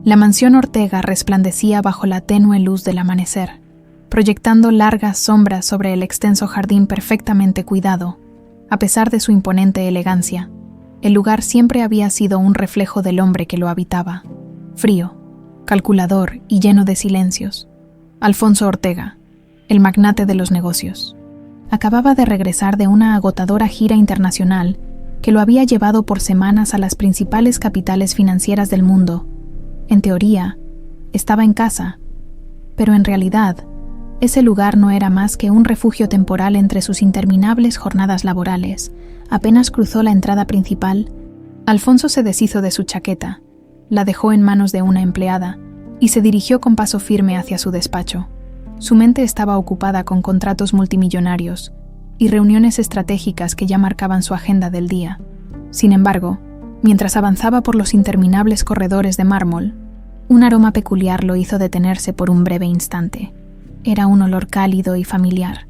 La mansión Ortega resplandecía bajo la tenue luz del amanecer, proyectando largas sombras sobre el extenso jardín perfectamente cuidado. A pesar de su imponente elegancia, el lugar siempre había sido un reflejo del hombre que lo habitaba, frío, calculador y lleno de silencios. Alfonso Ortega, el magnate de los negocios, acababa de regresar de una agotadora gira internacional que lo había llevado por semanas a las principales capitales financieras del mundo. En teoría, estaba en casa, pero en realidad, ese lugar no era más que un refugio temporal entre sus interminables jornadas laborales. Apenas cruzó la entrada principal, Alfonso se deshizo de su chaqueta, la dejó en manos de una empleada y se dirigió con paso firme hacia su despacho. Su mente estaba ocupada con contratos multimillonarios y reuniones estratégicas que ya marcaban su agenda del día. Sin embargo, mientras avanzaba por los interminables corredores de mármol, un aroma peculiar lo hizo detenerse por un breve instante. Era un olor cálido y familiar,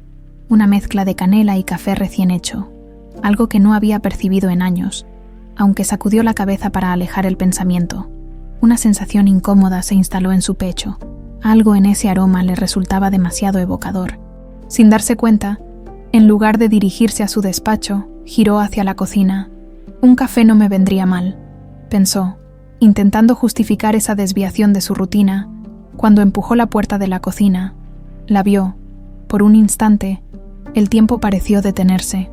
una mezcla de canela y café recién hecho, algo que no había percibido en años, aunque sacudió la cabeza para alejar el pensamiento. Una sensación incómoda se instaló en su pecho. Algo en ese aroma le resultaba demasiado evocador. Sin darse cuenta, en lugar de dirigirse a su despacho, giró hacia la cocina. Un café no me vendría mal, pensó, intentando justificar esa desviación de su rutina, cuando empujó la puerta de la cocina. La vio. Por un instante, el tiempo pareció detenerse.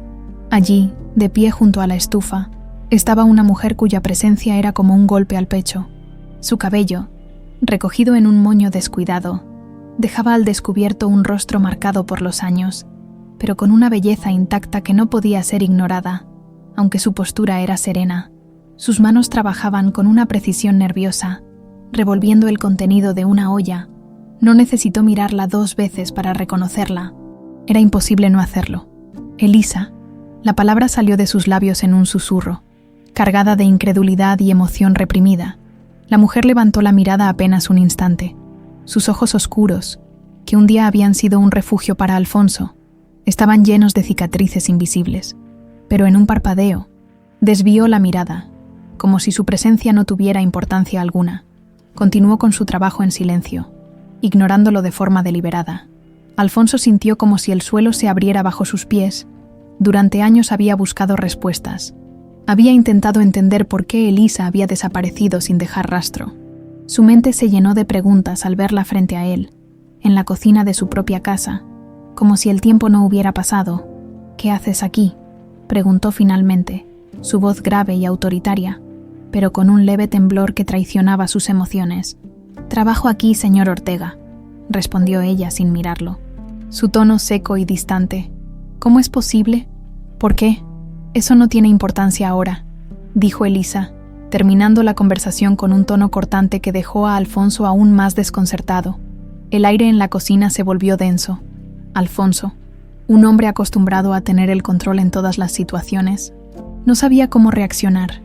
Allí, de pie junto a la estufa, estaba una mujer cuya presencia era como un golpe al pecho. Su cabello, recogido en un moño descuidado, dejaba al descubierto un rostro marcado por los años, pero con una belleza intacta que no podía ser ignorada, aunque su postura era serena. Sus manos trabajaban con una precisión nerviosa, revolviendo el contenido de una olla. No necesitó mirarla 2 veces para reconocerla. Era imposible no hacerlo. Elisa. La palabra salió de sus labios en un susurro, cargada de incredulidad y emoción reprimida. La mujer levantó la mirada apenas un instante. Sus ojos oscuros, que un día habían sido un refugio para Alfonso, estaban llenos de cicatrices invisibles. Pero en un parpadeo, desvió la mirada, como si su presencia no tuviera importancia alguna. Continuó con su trabajo en silencio, ignorándolo de forma deliberada. Alfonso sintió como si el suelo se abriera bajo sus pies. Durante años había buscado respuestas. Había intentado entender por qué Elisa había desaparecido sin dejar rastro. Su mente se llenó de preguntas al verla frente a él, en la cocina de su propia casa, como si el tiempo no hubiera pasado. «¿Qué haces aquí?», preguntó finalmente, su voz grave y autoritaria, pero con un leve temblor que traicionaba sus emociones. «Trabajo aquí, señor Ortega», respondió ella sin mirarlo. Su tono seco y distante. «¿Cómo es posible? ¿Por qué? Eso no tiene importancia ahora», dijo Elisa, terminando la conversación con un tono cortante que dejó a Alfonso aún más desconcertado. El aire en la cocina se volvió denso. Alfonso, un hombre acostumbrado a tener el control en todas las situaciones, no sabía cómo reaccionar.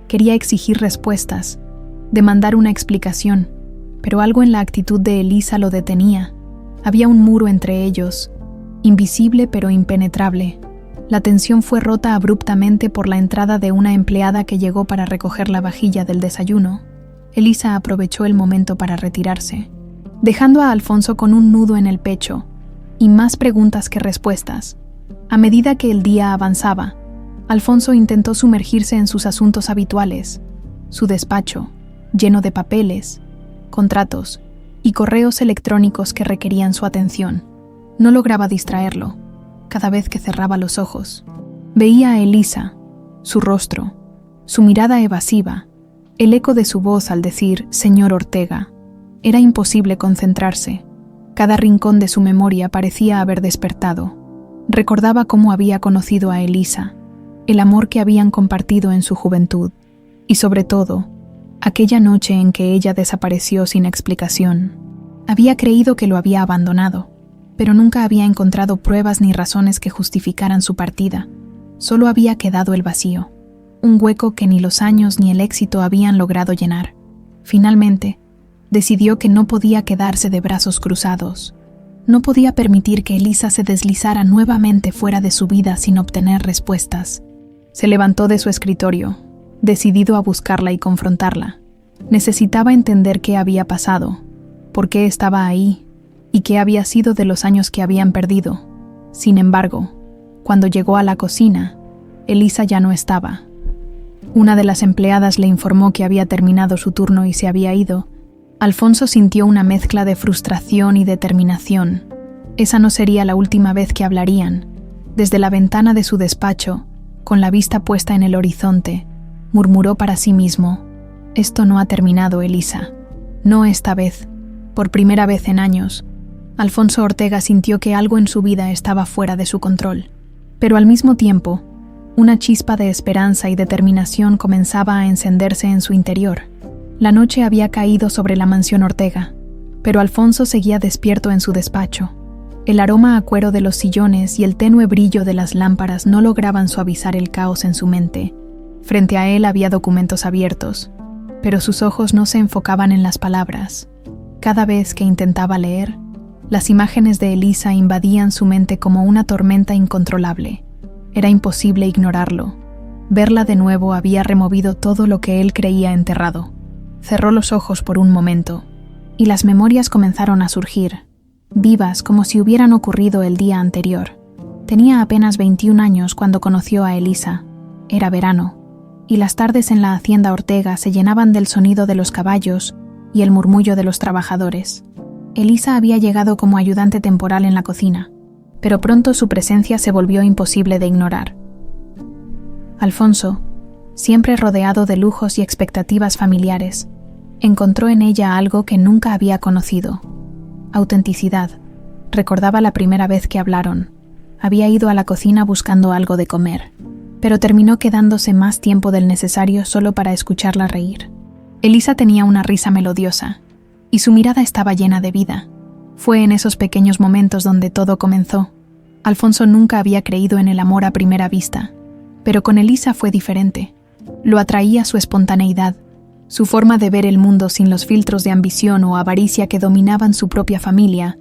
Quería exigir respuestas, demandar una explicación, pero algo en la actitud de Elisa lo detenía. Había un muro entre ellos, invisible pero impenetrable. La tensión fue rota abruptamente por la entrada de una empleada que llegó para recoger la vajilla del desayuno. Elisa aprovechó el momento para retirarse, dejando a Alfonso con un nudo en el pecho y más preguntas que respuestas. A medida que el día avanzaba, Alfonso intentó sumergirse en sus asuntos habituales, su despacho, lleno de papeles, contratos y correos electrónicos que requerían su atención. No lograba distraerlo. Cada vez que cerraba los ojos, veía a Elisa, su rostro, su mirada evasiva, el eco de su voz al decir «Señor Ortega». Era imposible concentrarse. Cada rincón de su memoria parecía haber despertado. Recordaba cómo había conocido a Elisa, el amor que habían compartido en su juventud, y sobre todo, aquella noche en que ella desapareció sin explicación. Había creído que lo había abandonado, pero nunca había encontrado pruebas ni razones que justificaran su partida. Solo había quedado el vacío, un hueco que ni los años ni el éxito habían logrado llenar. Finalmente, decidió que no podía quedarse de brazos cruzados. No podía permitir que Elisa se deslizara nuevamente fuera de su vida sin obtener respuestas. Se levantó de su escritorio, decidido a buscarla y confrontarla. Necesitaba entender qué había pasado, por qué estaba ahí y qué había sido de los años que habían perdido. Sin embargo, cuando llegó a la cocina, Elisa ya no estaba. Una de las empleadas le informó que había terminado su turno y se había ido. Alfonso sintió una mezcla de frustración y determinación. Esa no sería la última vez que hablarían. Desde la ventana de su despacho, con la vista puesta en el horizonte, murmuró para sí mismo: «Esto no ha terminado, Elisa. No esta vez. Por primera vez en años». Alfonso Ortega sintió que algo en su vida estaba fuera de su control. Pero al mismo tiempo, una chispa de esperanza y determinación comenzaba a encenderse en su interior. La noche había caído sobre la mansión Ortega, pero Alfonso seguía despierto en su despacho. El aroma a cuero de los sillones y el tenue brillo de las lámparas no lograban suavizar el caos en su mente. Frente a él había documentos abiertos, pero sus ojos no se enfocaban en las palabras. Cada vez que intentaba leer, las imágenes de Elisa invadían su mente como una tormenta incontrolable. Era imposible ignorarlo. Verla de nuevo había removido todo lo que él creía enterrado. Cerró los ojos por un momento, y las memorias comenzaron a surgir, vivas como si hubieran ocurrido el día anterior. Tenía apenas 21 años cuando conoció a Elisa. Era verano, y las tardes en la hacienda Ortega se llenaban del sonido de los caballos y el murmullo de los trabajadores. Elisa había llegado como ayudante temporal en la cocina, pero pronto su presencia se volvió imposible de ignorar. Alfonso, siempre rodeado de lujos y expectativas familiares, encontró en ella algo que nunca había conocido: autenticidad. Recordaba la primera vez que hablaron. Había ido a la cocina buscando algo de comer, pero terminó quedándose más tiempo del necesario solo para escucharla reír. Elisa tenía una risa melodiosa, y su mirada estaba llena de vida. Fue en esos pequeños momentos donde todo comenzó. Alfonso nunca había creído en el amor a primera vista, pero con Elisa fue diferente. Lo atraía su espontaneidad, su forma de ver el mundo sin los filtros de ambición o avaricia que dominaban su propia familia.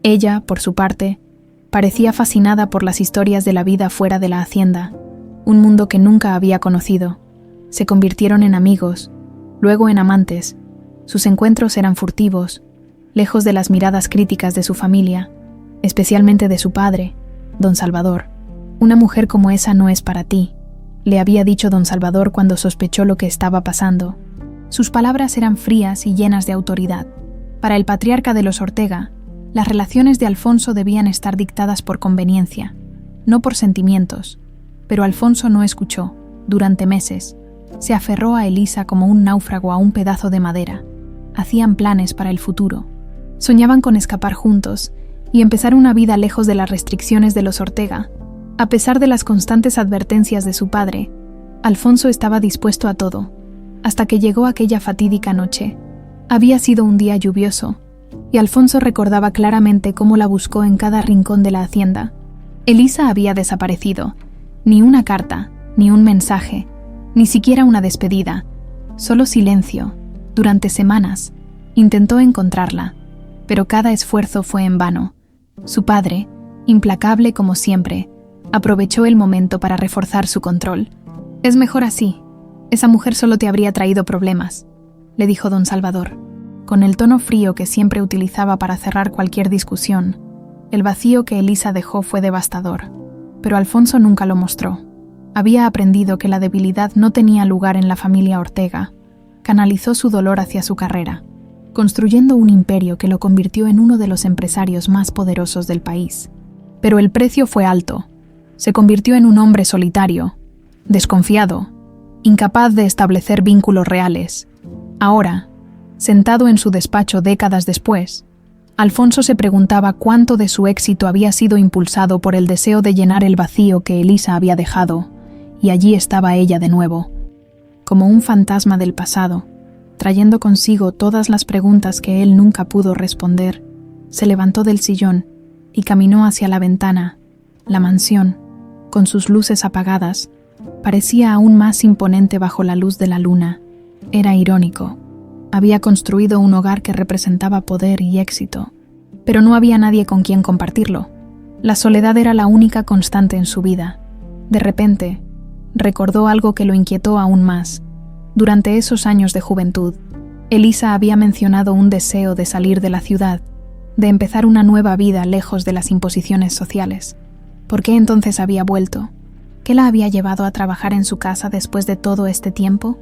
Ella, por su parte, parecía fascinada por las historias de la vida fuera de la hacienda, un mundo que nunca había conocido. Se convirtieron en amigos, luego en amantes. Sus encuentros eran furtivos, lejos de las miradas críticas de su familia, especialmente de su padre, don Salvador. «Una mujer como esa no es para ti», le había dicho don Salvador cuando sospechó lo que estaba pasando. Sus palabras eran frías y llenas de autoridad. Para el patriarca de los Ortega, las relaciones de Alfonso debían estar dictadas por conveniencia, no por sentimientos. Pero Alfonso no escuchó. Durante meses, se aferró a Elisa como un náufrago a un pedazo de madera. Hacían planes para el futuro. Soñaban con escapar juntos y empezar una vida lejos de las restricciones de los Ortega. A pesar de las constantes advertencias de su padre, Alfonso estaba dispuesto a todo, hasta que llegó aquella fatídica noche. Había sido un día lluvioso, y Alfonso recordaba claramente cómo la buscó en cada rincón de la hacienda. Elisa había desaparecido. Ni una carta, ni un mensaje, ni siquiera una despedida, solo silencio. Durante semanas, intentó encontrarla, pero cada esfuerzo fue en vano. Su padre, implacable como siempre, aprovechó el momento para reforzar su control. «Es mejor así. Esa mujer solo te habría traído problemas», le dijo don Salvador, con el tono frío que siempre utilizaba para cerrar cualquier discusión. El vacío que Elisa dejó fue devastador, pero Alfonso nunca lo mostró. Había aprendido que la debilidad no tenía lugar en la familia Ortega. Canalizó su dolor hacia su carrera, construyendo un imperio que lo convirtió en uno de los empresarios más poderosos del país. Pero el precio fue alto. Se convirtió en un hombre solitario, desconfiado, incapaz de establecer vínculos reales. Ahora, sentado en su despacho décadas después, Alfonso se preguntaba cuánto de su éxito había sido impulsado por el deseo de llenar el vacío que Elisa había dejado, y allí estaba ella de nuevo, como un fantasma del pasado, trayendo consigo todas las preguntas que él nunca pudo responder. Se levantó del sillón y caminó hacia la ventana. La mansión, con sus luces apagadas, parecía aún más imponente bajo la luz de la luna. Era irónico. Había construido un hogar que representaba poder y éxito, pero no había nadie con quien compartirlo. La soledad era la única constante en su vida. De repente, recordó algo que lo inquietó aún más. Durante esos años de juventud, Elisa había mencionado un deseo de salir de la ciudad, de empezar una nueva vida lejos de las imposiciones sociales. ¿Por qué entonces había vuelto? ¿Qué la había llevado a trabajar en su casa después de todo este tiempo?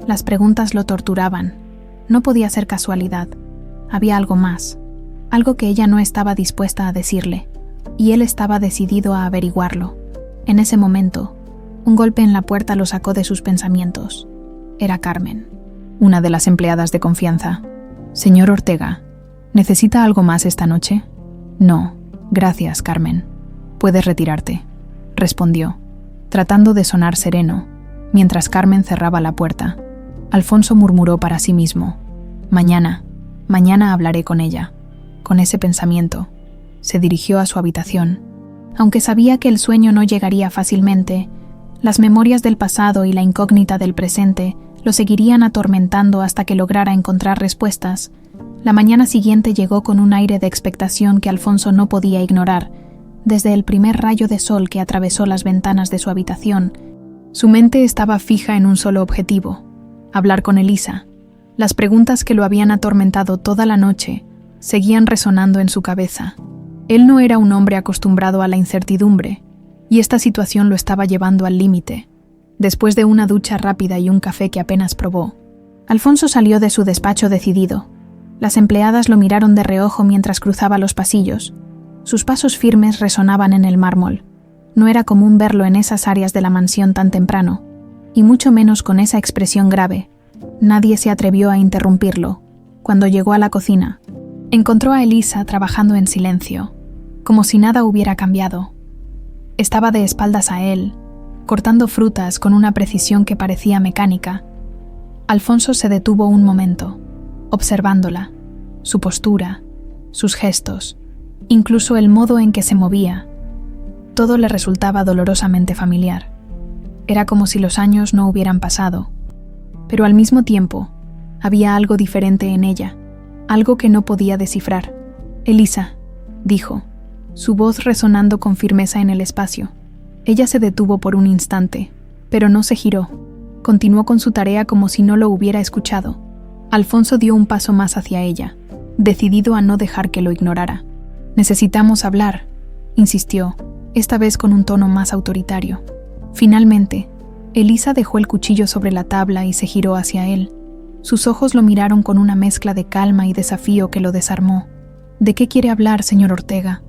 Las preguntas lo torturaban. No podía ser casualidad. Había algo más, algo que ella no estaba dispuesta a decirle, y él estaba decidido a averiguarlo. En ese momento, un golpe en la puerta lo sacó de sus pensamientos. Era Carmen, una de las empleadas de confianza. «Señor Ortega, ¿necesita algo más esta noche?» «No, gracias, Carmen. Puedes retirarte», respondió, tratando de sonar sereno, mientras Carmen cerraba la puerta. Alfonso murmuró para sí mismo: Mañana hablaré con ella». Con ese pensamiento, se dirigió a su habitación. Aunque sabía que el sueño no llegaría fácilmente, las memorias del pasado y la incógnita del presente lo seguirían atormentando hasta que lograra encontrar respuestas. La mañana siguiente llegó con un aire de expectación que Alfonso no podía ignorar. Desde el primer rayo de sol que atravesó las ventanas de su habitación, su mente estaba fija en un solo objetivo: hablar con Elisa. Las preguntas que lo habían atormentado toda la noche seguían resonando en su cabeza. Él no era un hombre acostumbrado a la incertidumbre, y esta situación lo estaba llevando al límite. Después de una ducha rápida y un café que apenas probó, Alfonso salió de su despacho decidido. Las empleadas lo miraron de reojo mientras cruzaba los pasillos. Sus pasos firmes resonaban en el mármol. No era común verlo en esas áreas de la mansión tan temprano, y mucho menos con esa expresión grave. Nadie se atrevió a interrumpirlo. Cuando llegó a la cocina, encontró a Elisa trabajando en silencio, como si nada hubiera cambiado. Estaba de espaldas a él, cortando frutas con una precisión que parecía mecánica. Alfonso se detuvo un momento, observándola, su postura, sus gestos, incluso el modo en que se movía. Todo le resultaba dolorosamente familiar. Era como si los años no hubieran pasado, pero al mismo tiempo había algo diferente en ella, algo que no podía descifrar. «Elisa», dijo, su voz resonando con firmeza en el espacio. Ella se detuvo por un instante, pero no se giró. Continuó con su tarea como si no lo hubiera escuchado. Alfonso dio un paso más hacia ella, decidido a no dejar que lo ignorara. «Necesitamos hablar», insistió, esta vez con un tono más autoritario. Finalmente, Elisa dejó el cuchillo sobre la tabla y se giró hacia él. Sus ojos lo miraron con una mezcla de calma y desafío que lo desarmó. «¿De qué quiere hablar, señor Ortega?»,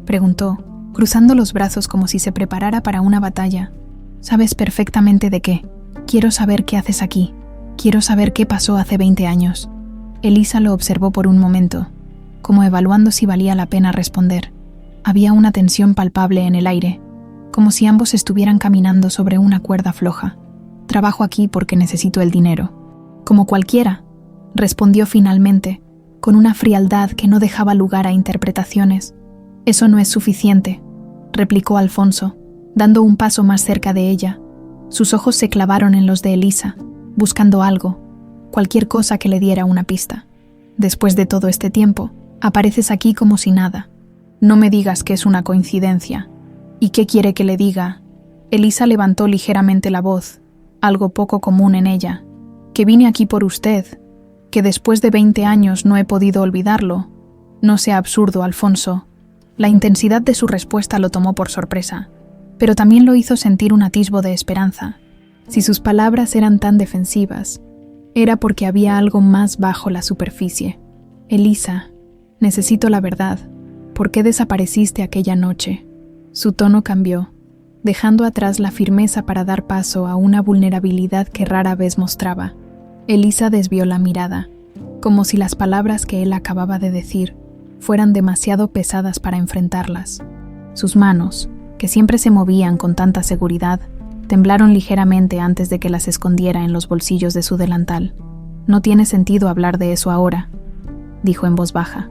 preguntó, cruzando los brazos como si se preparara para una batalla. «Sabes perfectamente de qué. Quiero saber qué haces aquí. Quiero saber qué pasó hace 20 años». Elisa lo observó por un momento, como evaluando si valía la pena responder. Había una tensión palpable en el aire, como si ambos estuvieran caminando sobre una cuerda floja. «Trabajo aquí porque necesito el dinero». «Como cualquiera», respondió finalmente, con una frialdad que no dejaba lugar a interpretaciones. «Eso no es suficiente», replicó Alfonso, dando un paso más cerca de ella. Sus ojos se clavaron en los de Elisa, buscando algo, cualquier cosa que le diera una pista. «Después de todo este tiempo, apareces aquí como si nada. No me digas que es una coincidencia». «¿Y qué quiere que le diga?». Elisa levantó ligeramente la voz, algo poco común en ella. «Que vine aquí por usted, que después de 20 años no he podido olvidarlo». «No sea absurdo, Alfonso». La intensidad de su respuesta lo tomó por sorpresa, pero también lo hizo sentir un atisbo de esperanza. Si sus palabras eran tan defensivas, era porque había algo más bajo la superficie. «Elisa, necesito la verdad. ¿Por qué desapareciste aquella noche?». Su tono cambió, dejando atrás la firmeza para dar paso a una vulnerabilidad que rara vez mostraba. Elisa desvió la mirada, como si las palabras que él acababa de decir fueran demasiado pesadas para enfrentarlas. Sus manos, que siempre se movían con tanta seguridad, temblaron ligeramente antes de que las escondiera en los bolsillos de su delantal. «No tiene sentido hablar de eso ahora», dijo en voz baja.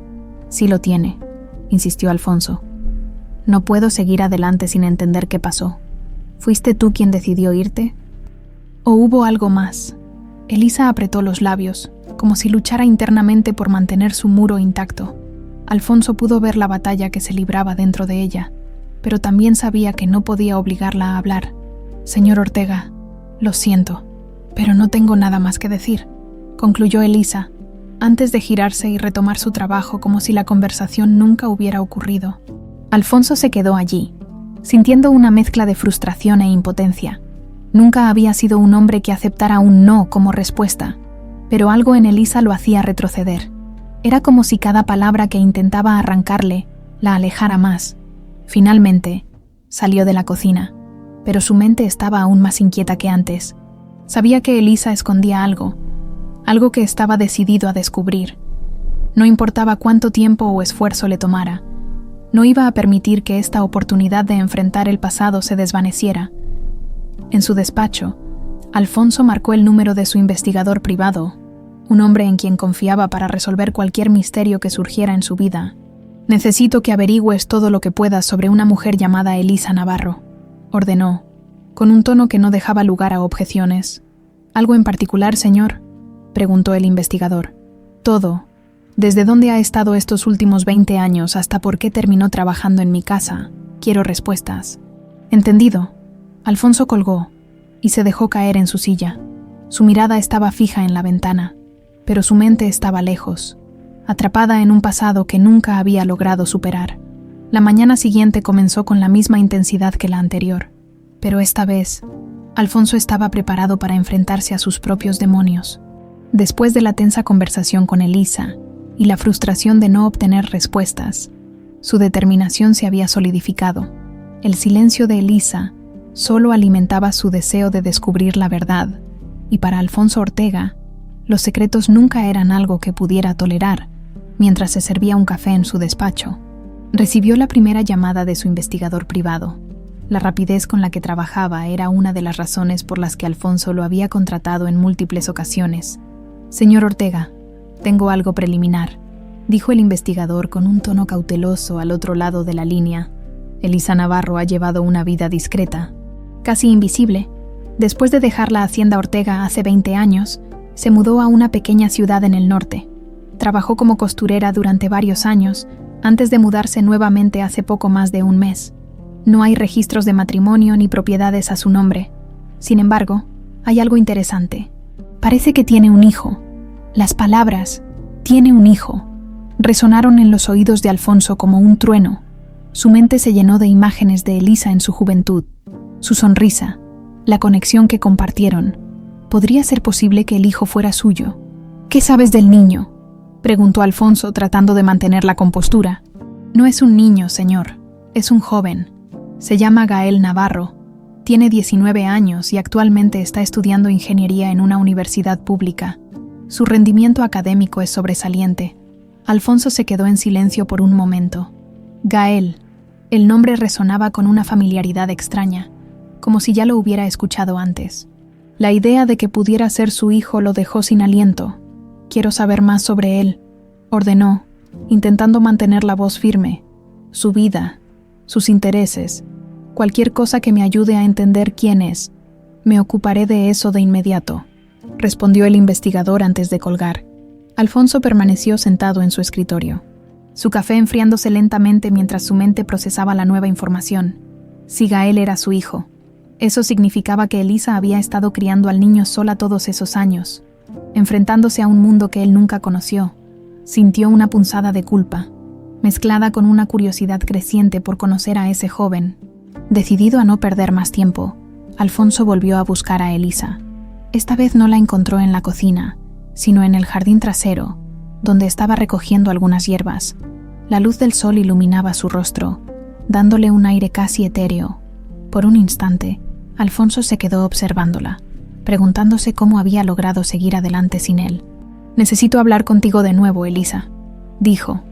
«Sí lo tiene», insistió Alfonso. «No puedo seguir adelante sin entender qué pasó. ¿Fuiste tú quien decidió irte? ¿O hubo algo más?». Elisa apretó los labios, como si luchara internamente por mantener su muro intacto. Alfonso pudo ver la batalla que se libraba dentro de ella, pero también sabía que no podía obligarla a hablar. «Señor Ortega, lo siento, pero no tengo nada más que decir», concluyó Elisa, antes de girarse y retomar su trabajo como si la conversación nunca hubiera ocurrido. Alfonso se quedó allí, sintiendo una mezcla de frustración e impotencia. Nunca había sido un hombre que aceptara un no como respuesta, pero algo en Elisa lo hacía retroceder. Era como si cada palabra que intentaba arrancarle la alejara más. Finalmente, salió de la cocina, pero su mente estaba aún más inquieta que antes. Sabía que Elisa escondía algo que estaba decidido a descubrir. No importaba cuánto tiempo o esfuerzo le tomara, no iba a permitir que esta oportunidad de enfrentar el pasado se desvaneciera. En su despacho, Alfonso marcó el número de su investigador privado, un hombre en quien confiaba para resolver cualquier misterio que surgiera en su vida. «Necesito que averigües todo lo que puedas sobre una mujer llamada Elisa Navarro», ordenó, con un tono que no dejaba lugar a objeciones. «¿Algo en particular, señor?», preguntó el investigador. «Todo. Desde dónde ha estado estos últimos 20 años hasta por qué terminó trabajando en mi casa. Quiero respuestas». «Entendido». Alfonso colgó y se dejó caer en su silla. Su mirada estaba fija en la ventana, pero su mente estaba lejos, atrapada en un pasado que nunca había logrado superar. La mañana siguiente comenzó con la misma intensidad que la anterior, pero esta vez, Alfonso estaba preparado para enfrentarse a sus propios demonios. Después de la tensa conversación con Elisa y la frustración de no obtener respuestas, su determinación se había solidificado. El silencio de Elisa solo alimentaba su deseo de descubrir la verdad, y para Alfonso Ortega, los secretos nunca eran algo que pudiera tolerar, mientras se servía un café en su despacho. Recibió la primera llamada de su investigador privado. La rapidez con la que trabajaba era una de las razones por las que Alfonso lo había contratado en múltiples ocasiones. «Señor Ortega, tengo algo preliminar», dijo el investigador con un tono cauteloso al otro lado de la línea. «Elisa Navarro ha llevado una vida discreta, casi invisible. Después de dejar la hacienda Ortega hace 20 años, se mudó a una pequeña ciudad en el norte. Trabajó como costurera durante varios años, antes de mudarse nuevamente hace poco más de un mes. No hay registros de matrimonio ni propiedades a su nombre. Sin embargo, hay algo interesante. Parece que tiene un hijo». Las palabras «tiene un hijo» resonaron en los oídos de Alfonso como un trueno. Su mente se llenó de imágenes de Elisa en su juventud, su sonrisa, la conexión que compartieron. ¿Podría ser posible que el hijo fuera suyo? «¿Qué sabes del niño?», preguntó Alfonso tratando de mantener la compostura. «No es un niño, señor, es un joven. Se llama Gael Navarro. Tiene 19 años y actualmente está estudiando ingeniería en una universidad pública. Su rendimiento académico es sobresaliente». Alfonso se quedó en silencio por un momento. Gael. El nombre resonaba con una familiaridad extraña, como si ya lo hubiera escuchado antes. La idea de que pudiera ser su hijo lo dejó sin aliento. «Quiero saber más sobre él», ordenó, intentando mantener la voz firme. «Su vida, sus intereses, cualquier cosa que me ayude a entender quién es. Me ocuparé de eso de inmediato», respondió el investigador antes de colgar. Alfonso permaneció sentado en su escritorio, su café enfriándose lentamente mientras su mente procesaba la nueva información. Si Gael era su hijo, eso significaba que Elisa había estado criando al niño sola todos esos años, enfrentándose a un mundo que él nunca conoció. Sintió una punzada de culpa, mezclada con una curiosidad creciente por conocer a ese joven. Decidido a no perder más tiempo, Alfonso volvió a buscar a Elisa. Esta vez no la encontró en la cocina, sino en el jardín trasero, donde estaba recogiendo algunas hierbas. La luz del sol iluminaba su rostro, dándole un aire casi etéreo. Por un instante, Alfonso se quedó observándola, preguntándose cómo había logrado seguir adelante sin él. «Necesito hablar contigo de nuevo, Elisa», dijo,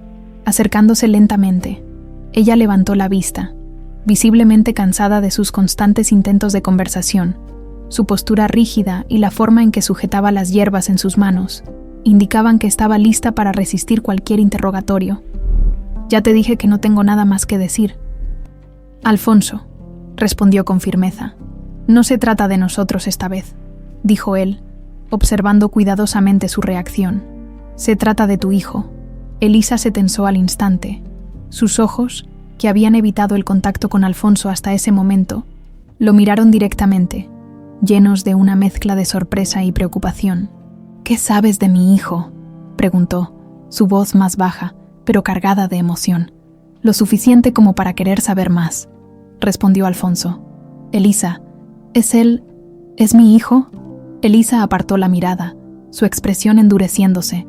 acercándose lentamente. Ella levantó la vista, visiblemente cansada de sus constantes intentos de conversación. Su postura rígida y la forma en que sujetaba las hierbas en sus manos indicaban que estaba lista para resistir cualquier interrogatorio. «Ya te dije que no tengo nada más que decir». «Alfonso», respondió con firmeza. «No se trata de nosotros esta vez», dijo él, observando cuidadosamente su reacción. «Se trata de tu hijo». Elisa se tensó al instante. Sus ojos, que habían evitado el contacto con Alfonso hasta ese momento, lo miraron directamente, llenos de una mezcla de sorpresa y preocupación. «¿Qué sabes de mi hijo?», preguntó, su voz más baja, pero cargada de emoción. «Lo suficiente como para querer saber más», respondió Alfonso. «Elisa, ¿es él? ¿Es mi hijo?». Elisa apartó la mirada, su expresión endureciéndose.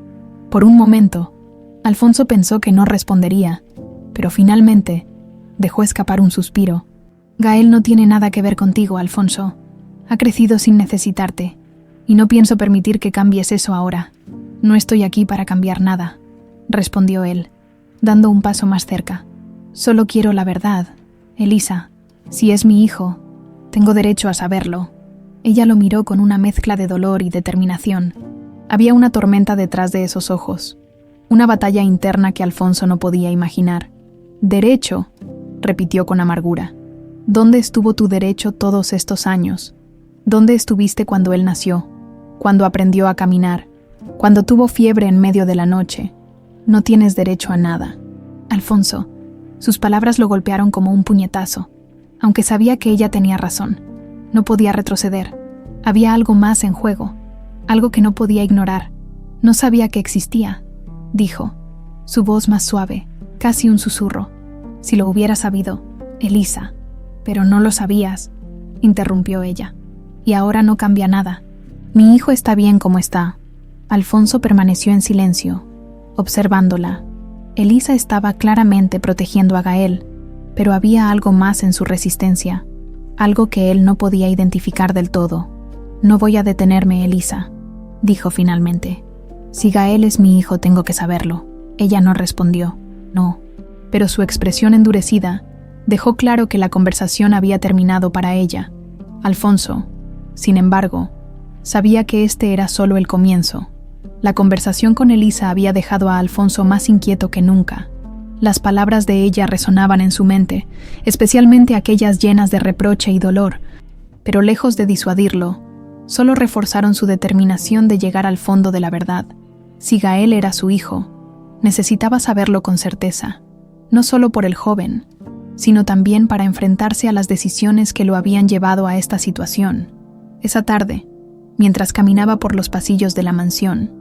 Por un momento, Alfonso pensó que no respondería, pero finalmente dejó escapar un suspiro. «Gael no tiene nada que ver contigo, Alfonso. Ha crecido sin necesitarte, y no pienso permitir que cambies eso ahora. No estoy aquí para cambiar nada», respondió él, dando un paso más cerca. «Solo quiero la verdad. Elisa, si es mi hijo, tengo derecho a saberlo». Ella lo miró con una mezcla de dolor y determinación. Había una tormenta detrás de esos ojos, una batalla interna que Alfonso no podía imaginar. «¿Derecho?», repitió con amargura. «¿Dónde estuvo tu derecho todos estos años? ¿Dónde estuviste cuando él nació? Cuando aprendió a caminar? Cuando tuvo fiebre en medio de la noche? No tienes derecho a nada». Alfonso, sus palabras lo golpearon como un puñetazo, aunque sabía que ella tenía razón. No podía retroceder. Había algo más en juego, algo que no podía ignorar. «No sabía que existía», dijo, su voz más suave, casi un susurro. «Si lo hubiera sabido, Elisa». «Pero no lo sabías», interrumpió ella. «Y ahora no cambia nada. Mi hijo está bien como está». Alfonso permaneció en silencio, observándola. Elisa estaba claramente protegiendo a Gael, pero había algo más en su resistencia, algo que él no podía identificar del todo. «No voy a detenerme, Elisa», dijo finalmente. «Si Gael es mi hijo, tengo que saberlo». Ella no respondió, no, pero su expresión endurecida dejó claro que la conversación había terminado para ella. Alfonso, sin embargo, sabía que este era solo el comienzo. La conversación con Elisa había dejado a Alfonso más inquieto que nunca. Las palabras de ella resonaban en su mente, especialmente aquellas llenas de reproche y dolor, pero lejos de disuadirlo, solo reforzaron su determinación de llegar al fondo de la verdad. Si Gael era su hijo, necesitaba saberlo con certeza, no solo por el joven, sino también para enfrentarse a las decisiones que lo habían llevado a esta situación. Esa tarde, mientras caminaba por los pasillos de la mansión,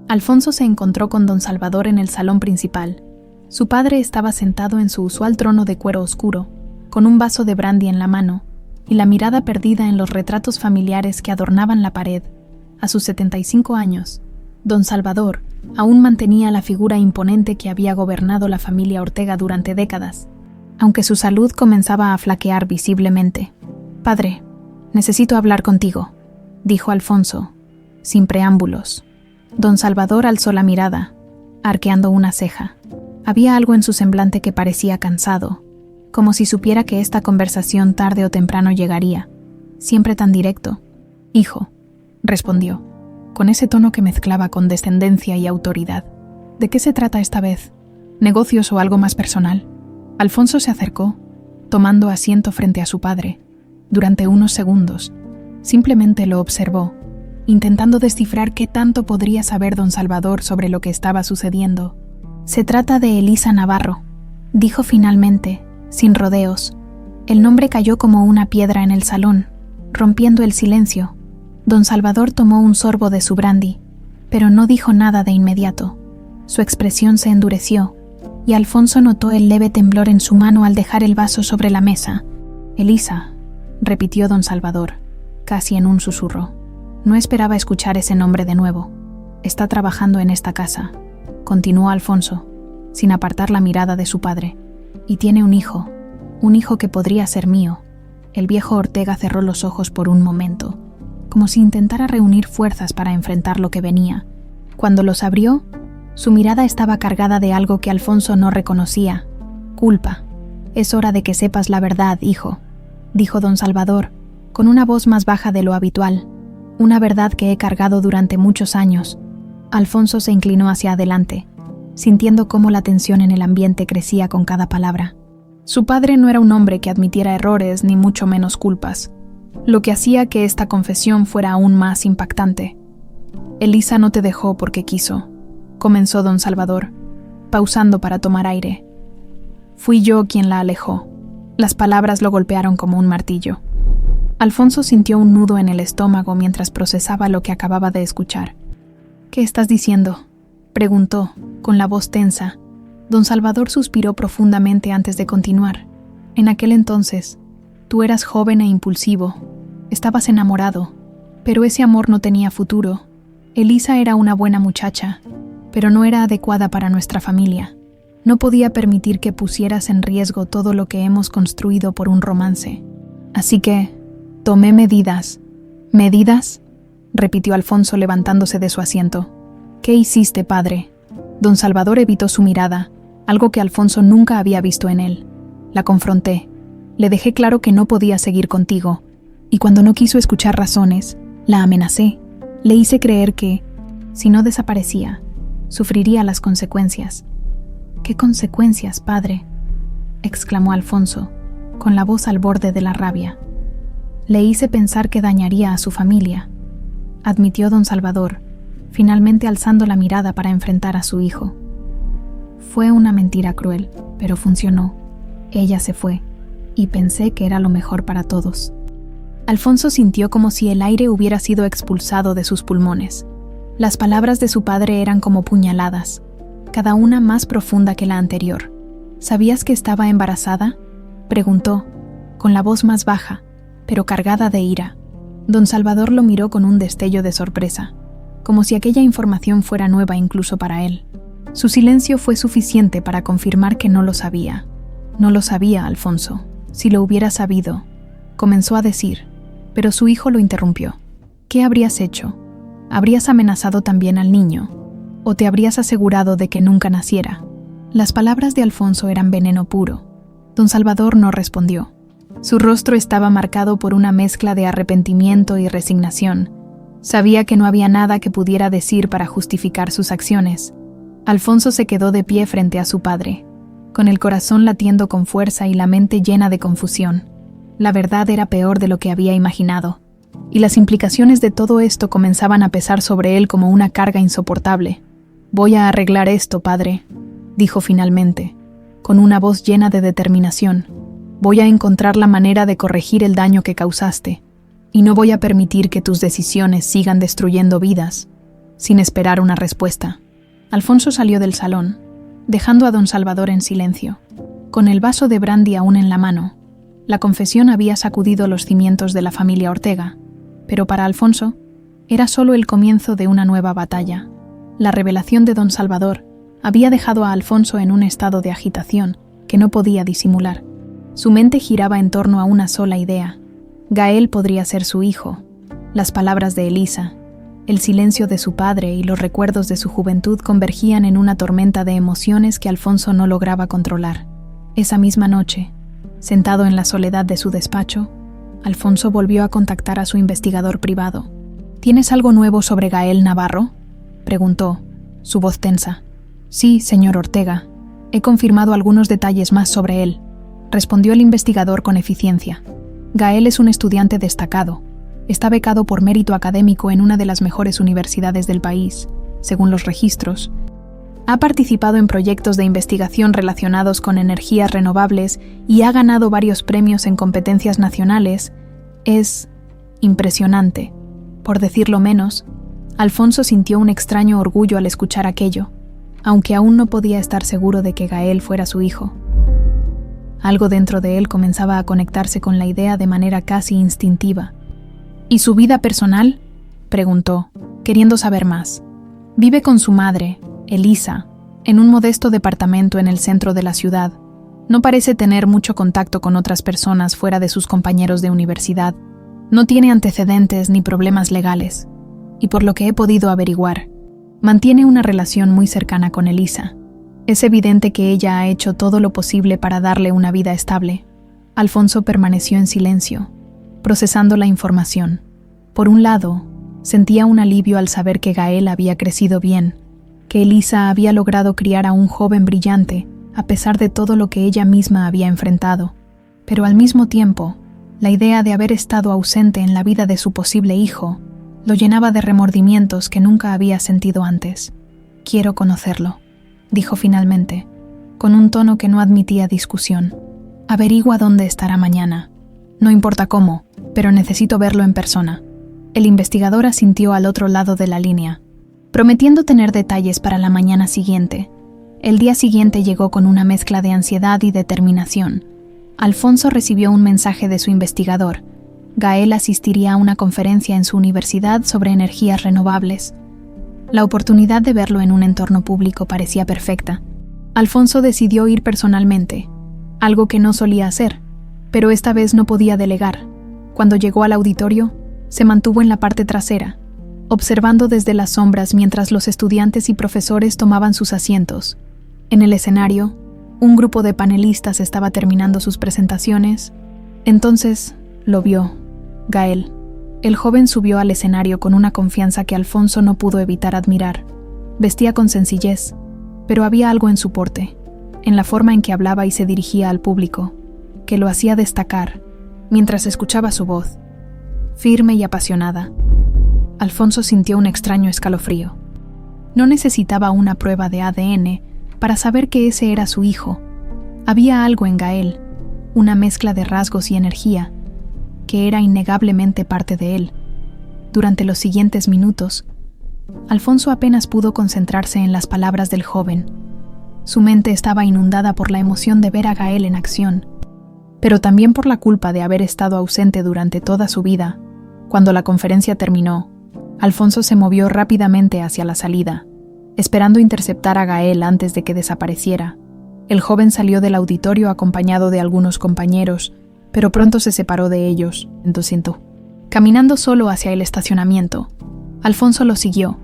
Alfonso se encontró con don Salvador en el salón principal. Su padre estaba sentado en su usual trono de cuero oscuro, con un vaso de brandy en la mano, y la mirada perdida en los retratos familiares que adornaban la pared. A sus 75 años, don Salvador aún mantenía la figura imponente que había gobernado la familia Ortega durante décadas, aunque su salud comenzaba a flaquear visiblemente. «Padre, necesito hablar contigo», dijo Alfonso, sin preámbulos. Don Salvador alzó la mirada, arqueando una ceja. Había algo en su semblante que parecía cansado, como si supiera que esta conversación tarde o temprano llegaría. Siempre tan directo. «Hijo», respondió, con ese tono que mezclaba condescendencia y autoridad. «¿De qué se trata esta vez? ¿Negocios o algo más personal?». Alfonso se acercó, tomando asiento frente a su padre. Durante unos segundos, simplemente lo observó, intentando descifrar qué tanto podría saber don Salvador sobre lo que estaba sucediendo. «Se trata de Elisa Navarro», dijo finalmente, sin rodeos. El nombre cayó como una piedra en el salón, rompiendo el silencio. Don Salvador tomó un sorbo de su brandy, pero no dijo nada de inmediato. Su expresión se endureció, y Alfonso notó el leve temblor en su mano al dejar el vaso sobre la mesa. «Elisa», repitió don Salvador, casi en un susurro. No esperaba escuchar ese nombre de nuevo. «Está trabajando en esta casa», continuó Alfonso, sin apartar la mirada de su padre. «Y tiene un hijo que podría ser mío». El viejo Ortega cerró los ojos por un momento, como si intentara reunir fuerzas para enfrentar lo que venía. Cuando los abrió, su mirada estaba cargada de algo que Alfonso no reconocía: culpa. «Es hora de que sepas la verdad, hijo», dijo don Salvador, con una voz más baja de lo habitual. «Una verdad que he cargado durante muchos años». Alfonso se inclinó hacia adelante, sintiendo cómo la tensión en el ambiente crecía con cada palabra. Su padre no era un hombre que admitiera errores ni mucho menos culpas, lo que hacía que esta confesión fuera aún más impactante. «Elisa no te dejó porque quiso», comenzó don Salvador, pausando para tomar aire. «Fui yo quien la alejó». Las palabras lo golpearon como un martillo. Alfonso sintió un nudo en el estómago mientras procesaba lo que acababa de escuchar. ¿Qué estás diciendo?, preguntó, con la voz tensa. Don Salvador suspiró profundamente antes de continuar. En aquel entonces, tú eras joven e impulsivo. Estabas enamorado, pero ese amor no tenía futuro. Elisa era una buena muchacha, pero no era adecuada para nuestra familia. No podía permitir que pusieras en riesgo todo lo que hemos construido por un romance. Así que tomé medidas. ¿Medidas?, repitió Alfonso levantándose de su asiento. ¿Qué hiciste, padre? Don Salvador evitó su mirada, algo que Alfonso nunca había visto en él. La confronté. Le dejé claro que no podía seguir contigo, y cuando no quiso escuchar razones, la amenacé. Le hice creer que, si no desaparecía, sufriría las consecuencias. ¿Qué consecuencias, padre?, exclamó Alfonso, con la voz al borde de la rabia. Le hice pensar que dañaría a su familia, admitió don Salvador, finalmente alzando la mirada para enfrentar a su hijo. Fue una mentira cruel, pero funcionó. Ella se fue, y pensé que era lo mejor para todos. Alfonso sintió como si el aire hubiera sido expulsado de sus pulmones. Las palabras de su padre eran como puñaladas, cada una más profunda que la anterior. ¿Sabías que estaba embarazada?, preguntó, con la voz más baja, pero cargada de ira. Don Salvador lo miró con un destello de sorpresa, como si aquella información fuera nueva incluso para él. Su silencio fue suficiente para confirmar que no lo sabía. No lo sabía, Alfonso. Si lo hubiera sabido, comenzó a decir, pero su hijo lo interrumpió. ¿Qué habrías hecho? ¿Habrías amenazado también al niño? ¿O te habrías asegurado de que nunca naciera? Las palabras de Alfonso eran veneno puro. Don Salvador no respondió. Su rostro estaba marcado por una mezcla de arrepentimiento y resignación. Sabía que no había nada que pudiera decir para justificar sus acciones. Alfonso se quedó de pie frente a su padre, con el corazón latiendo con fuerza y la mente llena de confusión. La verdad era peor de lo que había imaginado, y las implicaciones de todo esto comenzaban a pesar sobre él como una carga insoportable. «Voy a arreglar esto, padre», dijo finalmente, con una voz llena de determinación. «Voy a encontrar la manera de corregir el daño que causaste, y no voy a permitir que tus decisiones sigan destruyendo vidas, sin esperar una respuesta». Alfonso salió del salón, dejando a don Salvador en silencio, con el vaso de brandy aún en la mano. La confesión había sacudido los cimientos de la familia Ortega, pero para Alfonso era solo el comienzo de una nueva batalla. La revelación de don Salvador había dejado a Alfonso en un estado de agitación que no podía disimular. Su mente giraba en torno a una sola idea. Gael podría ser su hijo. Las palabras de Elisa, el silencio de su padre y los recuerdos de su juventud convergían en una tormenta de emociones que Alfonso no lograba controlar. Esa misma noche, sentado en la soledad de su despacho, Alfonso volvió a contactar a su investigador privado. ¿Tienes algo nuevo sobre Gael Navarro?, preguntó, su voz tensa. Sí, señor Ortega. He confirmado algunos detalles más sobre él, respondió el investigador con eficiencia. Gael es un estudiante destacado. Está becado por mérito académico en una de las mejores universidades del país, según los registros. Ha participado en proyectos de investigación relacionados con energías renovables y ha ganado varios premios en competencias nacionales. Es impresionante. Por decirlo menos, Alfonso sintió un extraño orgullo al escuchar aquello, aunque aún no podía estar seguro de que Gael fuera su hijo. Algo dentro de él comenzaba a conectarse con la idea de manera casi instintiva. ¿Y su vida personal?, preguntó, queriendo saber más. Vive con su madre, Elisa, en un modesto departamento en el centro de la ciudad. No parece tener mucho contacto con otras personas fuera de sus compañeros de universidad. No tiene antecedentes ni problemas legales. Y por lo que he podido averiguar, mantiene una relación muy cercana con Elisa. Es evidente que ella ha hecho todo lo posible para darle una vida estable. Alfonso permaneció en silencio, procesando la información. Por un lado, sentía un alivio al saber que Gael había crecido bien, que Elisa había logrado criar a un joven brillante, a pesar de todo lo que ella misma había enfrentado. Pero al mismo tiempo, la idea de haber estado ausente en la vida de su posible hijo lo llenaba de remordimientos que nunca había sentido antes. «Quiero conocerlo», dijo finalmente, con un tono que no admitía discusión. «Averigua dónde estará mañana. No importa cómo, pero necesito verlo en persona». El investigador asintió al otro lado de la línea. prometiendo tener detalles para la mañana siguiente. El día siguiente llegó con una mezcla de ansiedad y determinación. Alfonso recibió un mensaje de su investigador. Gael asistiría a una conferencia en su universidad sobre energías renovables. La oportunidad de verlo en un entorno público parecía perfecta. Alfonso decidió ir personalmente, algo que no solía hacer, pero esta vez no podía delegar. Cuando llegó al auditorio, se mantuvo en la parte trasera, observando desde las sombras mientras los estudiantes y profesores tomaban sus asientos. En el escenario, un grupo de panelistas estaba terminando sus presentaciones. Entonces, lo vio. Gael. El joven subió al escenario con una confianza que Alfonso no pudo evitar admirar. Vestía con sencillez, pero había algo en su porte, en la forma en que hablaba y se dirigía al público, que lo hacía destacar, mientras escuchaba su voz, firme y apasionada. Alfonso sintió un extraño escalofrío. No necesitaba una prueba de ADN para saber que ese era su hijo. Había algo en Gael, una mezcla de rasgos y energía, que era innegablemente parte de él. Durante los siguientes minutos, Alfonso apenas pudo concentrarse en las palabras del joven. Su mente estaba inundada por la emoción de ver a Gael en acción, pero también por la culpa de haber estado ausente durante toda su vida. Cuando la conferencia terminó, Alfonso se movió rápidamente hacia la salida, esperando interceptar a Gael antes de que desapareciera. El joven salió del auditorio acompañado de algunos compañeros, pero pronto se separó de ellos, entonces, caminando solo hacia el estacionamiento. Alfonso lo siguió,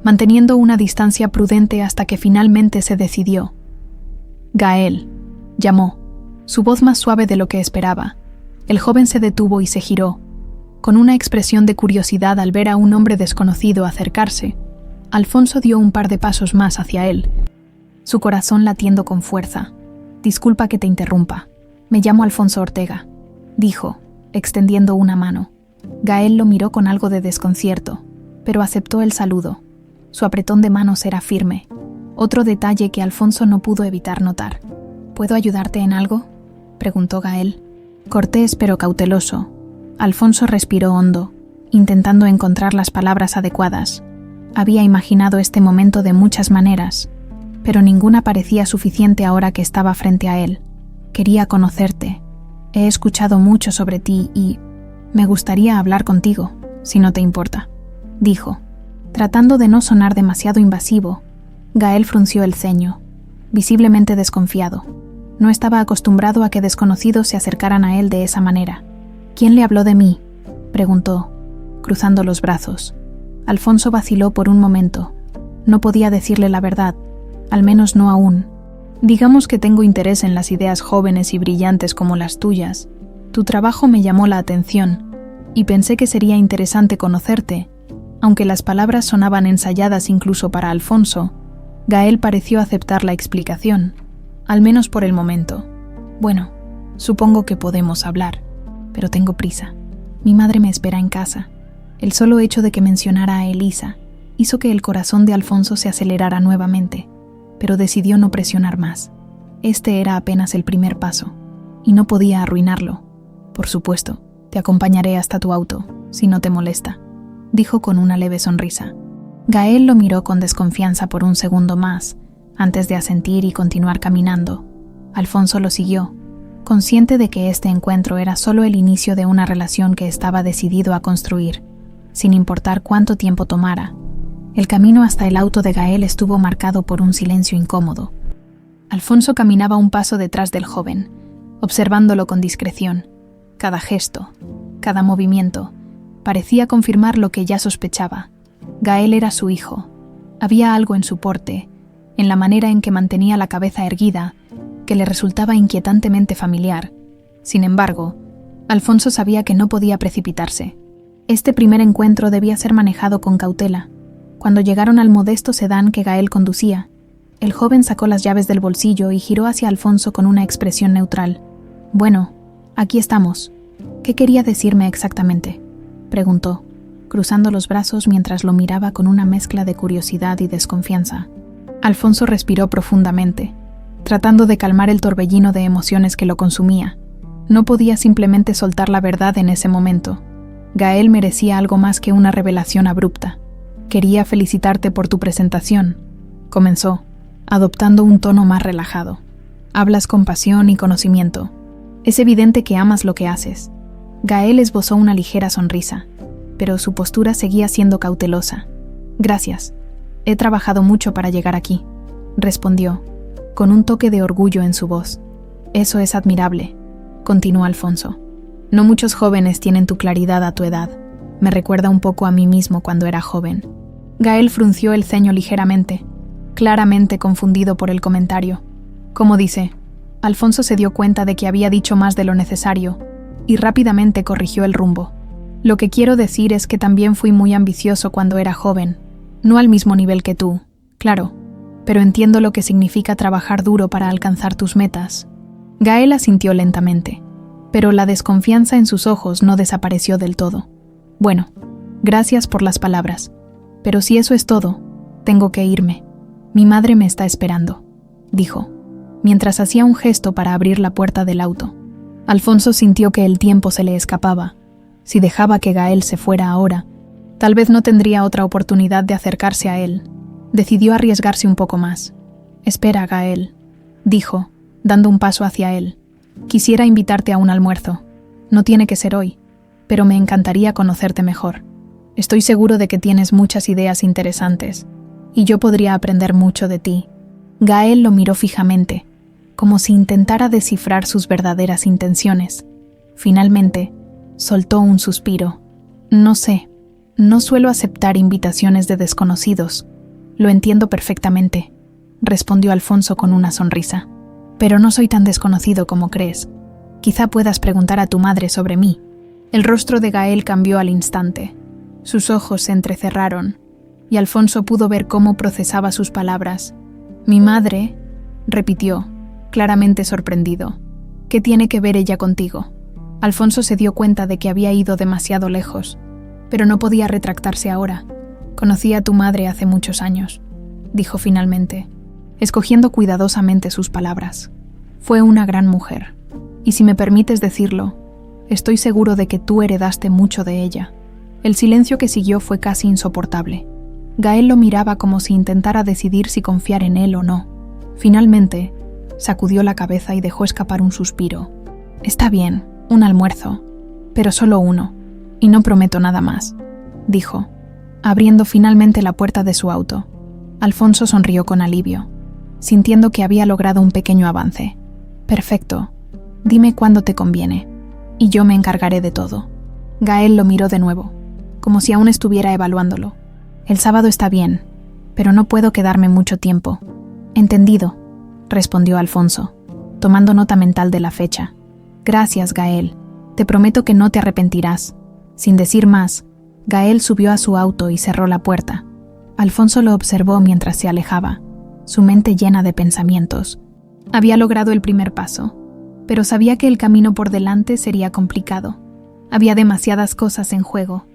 manteniendo una distancia prudente hasta que finalmente se decidió. Gael, llamó, su voz más suave de lo que esperaba. El joven se detuvo y se giró, con una expresión de curiosidad al ver a un hombre desconocido acercarse. Alfonso dio un par de pasos más hacia él, su corazón latiendo con fuerza. Disculpa que te interrumpa. Me llamo Alfonso Ortega, dijo, extendiendo una mano. Gael lo miró con algo de desconcierto, pero aceptó el saludo. Su apretón de manos era firme, otro detalle que Alfonso no pudo evitar notar. ¿Puedo ayudarte en algo?, preguntó Gael. Cortés pero cauteloso. Alfonso respiró hondo, intentando encontrar las palabras adecuadas. Había imaginado este momento de muchas maneras, pero ninguna parecía suficiente ahora que estaba frente a él. Quería conocerte. He escuchado mucho sobre ti y me gustaría hablar contigo, si no te importa, dijo. Tratando de no sonar demasiado invasivo, Gael frunció el ceño, visiblemente desconfiado. No estaba acostumbrado a que desconocidos se acercaran a él de esa manera. ¿Quién le habló de mí?, preguntó, cruzando los brazos. Alfonso vaciló por un momento. No podía decirle la verdad, al menos no aún. Digamos que tengo interés en las ideas jóvenes y brillantes como las tuyas. Tu trabajo me llamó la atención, y pensé que sería interesante conocerte. Aunque las palabras sonaban ensayadas incluso para Alfonso, Gael pareció aceptar la explicación, al menos por el momento. Bueno, supongo que podemos hablar, pero tengo prisa. Mi madre me espera en casa. El solo hecho de que mencionara a Elisa hizo que el corazón de Alfonso se acelerara nuevamente, pero decidió no presionar más. Este era apenas el primer paso, y no podía arruinarlo. Por supuesto, te acompañaré hasta tu auto, si no te molesta, dijo con una leve sonrisa. Gael lo miró con desconfianza por un segundo más, antes de asentir y continuar caminando. Alfonso lo siguió, consciente de que este encuentro era solo el inicio de una relación que estaba decidido a construir, sin importar cuánto tiempo tomara. El camino hasta el auto de Gael estuvo marcado por un silencio incómodo. Alfonso caminaba un paso detrás del joven, observándolo con discreción. Cada gesto, cada movimiento, parecía confirmar lo que ya sospechaba. Gael era su hijo. Había algo en su porte, en la manera en que mantenía la cabeza erguida, que le resultaba inquietantemente familiar. Sin embargo, Alfonso sabía que no podía precipitarse. Este primer encuentro debía ser manejado con cautela. Cuando llegaron al modesto sedán que Gael conducía, el joven sacó las llaves del bolsillo y giró hacia Alfonso con una expresión neutral. «Bueno, aquí estamos. ¿Qué quería decirme exactamente?», preguntó, cruzando los brazos mientras lo miraba con una mezcla de curiosidad y desconfianza. Alfonso respiró profundamente, tratando de calmar el torbellino de emociones que lo consumía. No podía simplemente soltar la verdad en ese momento. Gael merecía algo más que una revelación abrupta. Quería felicitarte por tu presentación, comenzó, adoptando un tono más relajado. Hablas con pasión y conocimiento. Es evidente que amas lo que haces. Gael esbozó una ligera sonrisa, pero su postura seguía siendo cautelosa. Gracias. He trabajado mucho para llegar aquí, respondió, con un toque de orgullo en su voz. Eso es admirable, continuó Alfonso. No muchos jóvenes tienen tu claridad a tu edad. Me recuerda un poco a mí mismo cuando era joven. Gael frunció el ceño ligeramente, claramente confundido por el comentario. ¿Cómo dice? Alfonso se dio cuenta de que había dicho más de lo necesario y rápidamente corrigió el rumbo. Lo que quiero decir es que también fui muy ambicioso cuando era joven, no al mismo nivel que tú, claro, pero entiendo lo que significa trabajar duro para alcanzar tus metas. Gael asintió lentamente, pero la desconfianza en sus ojos no desapareció del todo. Bueno, gracias por las palabras, pero si eso es todo, tengo que irme. Mi madre me está esperando, dijo, mientras hacía un gesto para abrir la puerta del auto. Alfonso sintió que el tiempo se le escapaba. Si dejaba que Gael se fuera ahora, tal vez no tendría otra oportunidad de acercarse a él. Decidió arriesgarse un poco más. Espera, Gael, dijo, dando un paso hacia él. Quisiera invitarte a un almuerzo. No tiene que ser hoy, pero me encantaría conocerte mejor. Estoy seguro de que tienes muchas ideas interesantes, y yo podría aprender mucho de ti. Gael lo miró fijamente, como si intentara descifrar sus verdaderas intenciones. Finalmente, soltó un suspiro. No sé, no suelo aceptar invitaciones de desconocidos. Lo entiendo perfectamente, respondió Alfonso con una sonrisa. Pero no soy tan desconocido como crees. Quizá puedas preguntar a tu madre sobre mí. El rostro de Gael cambió al instante. Sus ojos se entrecerraron, y Alfonso pudo ver cómo procesaba sus palabras. Mi madre, repitió, claramente sorprendido. ¿Qué tiene que ver ella contigo? Alfonso se dio cuenta de que había ido demasiado lejos, pero no podía retractarse ahora. Conocí a tu madre hace muchos años, dijo finalmente, escogiendo cuidadosamente sus palabras. Fue una gran mujer, y si me permites decirlo, estoy seguro de que tú heredaste mucho de ella. El silencio que siguió fue casi insoportable. Gael lo miraba como si intentara decidir si confiar en él o no. Finalmente, sacudió la cabeza y dejó escapar un suspiro. Está bien, un almuerzo, pero solo uno, y no prometo nada más, dijo, abriendo finalmente la puerta de su auto. Alfonso sonrió con alivio, sintiendo que había logrado un pequeño avance. Perfecto, dime cuándo te conviene, y yo me encargaré de todo. Gael lo miró de nuevo, como si aún estuviera evaluándolo. El sábado está bien, pero no puedo quedarme mucho tiempo. Entendido, respondió Alfonso, tomando nota mental de la fecha. Gracias, Gael. Te prometo que no te arrepentirás. Sin decir más, Gael subió a su auto y cerró la puerta. Alfonso lo observó mientras se alejaba, su mente llena de pensamientos. Había logrado el primer paso, pero sabía que el camino por delante sería complicado. Había demasiadas cosas en juego,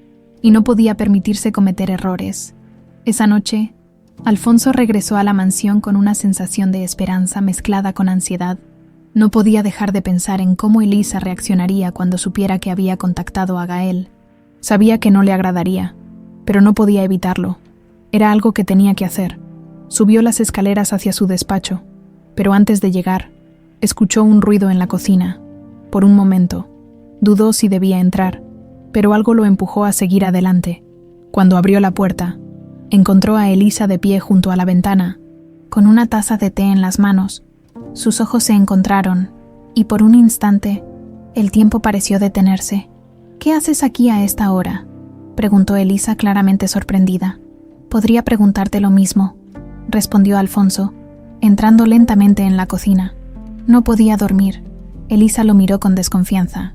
y no podía permitirse cometer errores. Esa noche, Alfonso regresó a la mansión con una sensación de esperanza mezclada con ansiedad. No podía dejar de pensar en cómo Elisa reaccionaría cuando supiera que había contactado a Gael. Sabía que no le agradaría, pero no podía evitarlo. Era algo que tenía que hacer. Subió las escaleras hacia su despacho, pero antes de llegar, escuchó un ruido en la cocina. Por un momento, dudó si debía entrar, pero algo lo empujó a seguir adelante. Cuando abrió la puerta, encontró a Elisa de pie junto a la ventana, con una taza de té en las manos. Sus ojos se encontraron, y por un instante, el tiempo pareció detenerse. ¿Qué haces aquí a esta hora?, preguntó Elisa claramente sorprendida. Podría preguntarte lo mismo, respondió Alfonso, entrando lentamente en la cocina. No podía dormir. Elisa lo miró con desconfianza,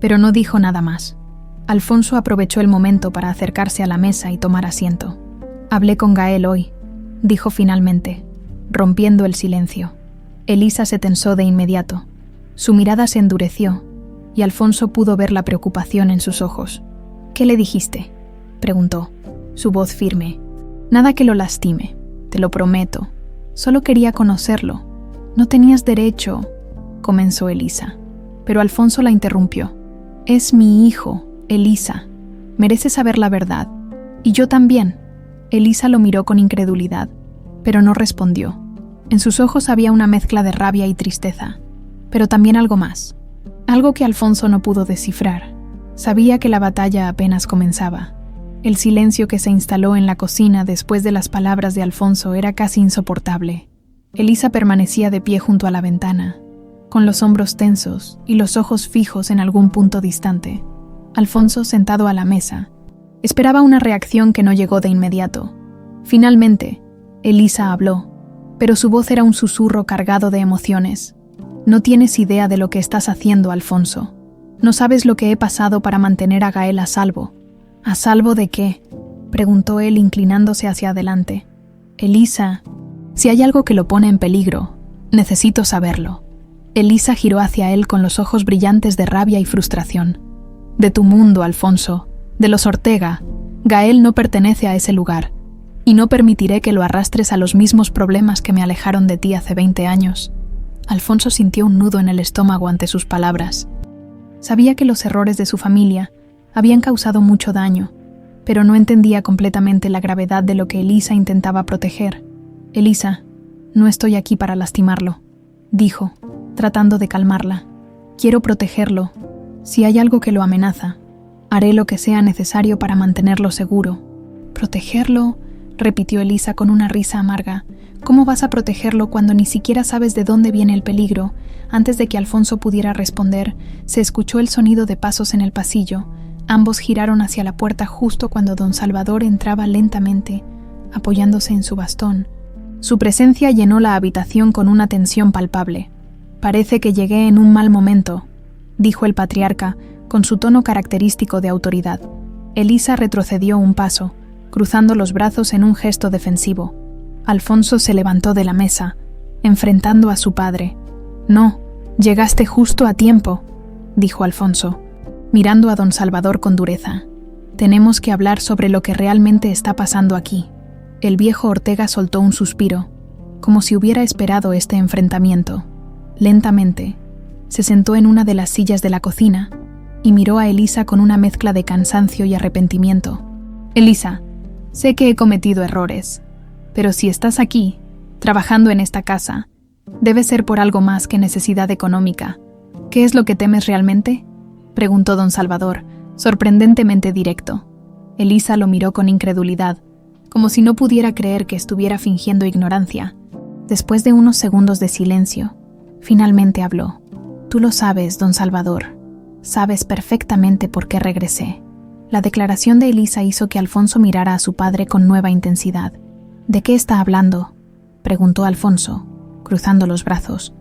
pero no dijo nada más. Alfonso aprovechó el momento para acercarse a la mesa y tomar asiento. Hablé con Gael hoy, dijo finalmente, rompiendo el silencio. Elisa se tensó de inmediato. Su mirada se endureció, y Alfonso pudo ver la preocupación en sus ojos. ¿Qué le dijiste?, preguntó, su voz firme. Nada que lo lastime, te lo prometo. Solo quería conocerlo. No tenías derecho, comenzó Elisa, pero Alfonso la interrumpió. Es mi hijo, Elisa. Merece saber la verdad. Y yo también. Elisa lo miró con incredulidad, pero no respondió. En sus ojos había una mezcla de rabia y tristeza, pero también algo más, algo que Alfonso no pudo descifrar. Sabía que la batalla apenas comenzaba. El silencio que se instaló en la cocina después de las palabras de Alfonso era casi insoportable. Elisa permanecía de pie junto a la ventana, con los hombros tensos y los ojos fijos en algún punto distante. Alfonso, sentado a la mesa, esperaba una reacción que no llegó de inmediato. Finalmente, Elisa habló, pero su voz era un susurro cargado de emociones. No tienes idea de lo que estás haciendo, Alfonso. No sabes lo que he pasado para mantener a Gael a salvo. ¿A salvo de qué?, preguntó él inclinándose hacia adelante. Elisa, si hay algo que lo pone en peligro, necesito saberlo. Elisa giró hacia él con los ojos brillantes de rabia y frustración. De tu mundo, Alfonso, de los Ortega. Gael no pertenece a ese lugar, y no permitiré que lo arrastres a los mismos problemas que me alejaron de ti hace 20 años. Alfonso sintió un nudo en el estómago ante sus palabras. Sabía que los errores de su familia habían causado mucho daño, pero no entendía completamente la gravedad de lo que Elisa intentaba proteger. Elisa, no estoy aquí para lastimarlo, dijo, tratando de calmarla. Quiero protegerlo. Si hay algo que lo amenaza, haré lo que sea necesario para mantenerlo seguro. ¿Protegerlo?, repitió Elisa con una risa amarga. ¿Cómo vas a protegerlo cuando ni siquiera sabes de dónde viene el peligro? Antes de que Alfonso pudiera responder, se escuchó el sonido de pasos en el pasillo. Ambos giraron hacia la puerta justo cuando don Salvador entraba lentamente, apoyándose en su bastón. Su presencia llenó la habitación con una tensión palpable. «Parece que llegué en un mal momento», dijo el patriarca, con su tono característico de autoridad. Elisa retrocedió un paso, cruzando los brazos en un gesto defensivo. Alfonso se levantó de la mesa, enfrentando a su padre. «No, llegaste justo a tiempo», dijo Alfonso, mirando a don Salvador con dureza. «Tenemos que hablar sobre lo que realmente está pasando aquí». El viejo Ortega soltó un suspiro, como si hubiera esperado este enfrentamiento. Lentamente, se sentó en una de las sillas de la cocina y miró a Elisa con una mezcla de cansancio y arrepentimiento. «Elisa, sé que he cometido errores, pero si estás aquí, trabajando en esta casa, debe ser por algo más que necesidad económica. ¿Qué es lo que temes realmente?», preguntó don Salvador, sorprendentemente directo. Elisa lo miró con incredulidad, como si no pudiera creer que estuviera fingiendo ignorancia. Después de unos segundos de silencio, finalmente habló. «Tú lo sabes, don Salvador. Sabes perfectamente por qué regresé». La declaración de Elisa hizo que Alfonso mirara a su padre con nueva intensidad. «¿De qué está hablando?», preguntó Alfonso, cruzando los brazos.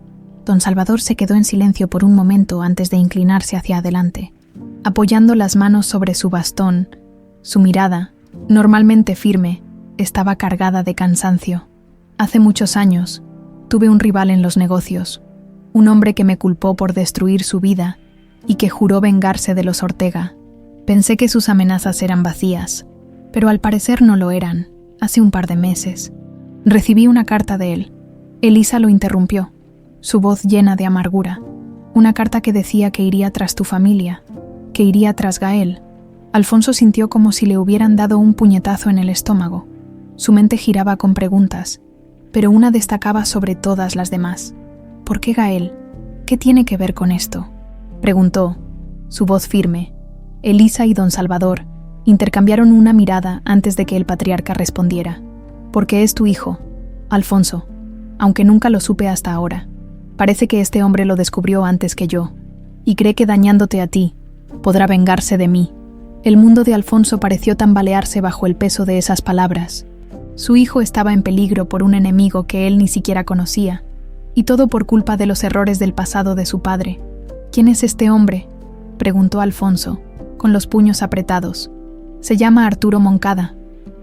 Don Salvador se quedó en silencio por un momento antes de inclinarse hacia adelante. Apoyando las manos sobre su bastón, su mirada, normalmente firme, estaba cargada de cansancio. «Hace muchos años, tuve un rival en los negocios, un hombre que me culpó por destruir su vida y que juró vengarse de los Ortega. Pensé que sus amenazas eran vacías, pero al parecer no lo eran. Hace un par de meses, recibí una carta de él». Elisa lo interrumpió, su voz llena de amargura. «Una carta que decía que iría tras tu familia, que iría tras Gael». Alfonso sintió como si le hubieran dado un puñetazo en el estómago. Su mente giraba con preguntas, pero una destacaba sobre todas las demás. «¿Por qué Gael? ¿Qué tiene que ver con esto?», preguntó, su voz firme. Elisa y don Salvador intercambiaron una mirada antes de que el patriarca respondiera. «Porque es tu hijo, Alfonso, aunque nunca lo supe hasta ahora. Parece que este hombre lo descubrió antes que yo, y cree que dañándote a ti, podrá vengarse de mí». El mundo de Alfonso pareció tambalearse bajo el peso de esas palabras. Su hijo estaba en peligro por un enemigo que él ni siquiera conocía, y todo por culpa de los errores del pasado de su padre. «¿Quién es este hombre?», preguntó Alfonso, con los puños apretados. «Se llama Arturo Moncada»,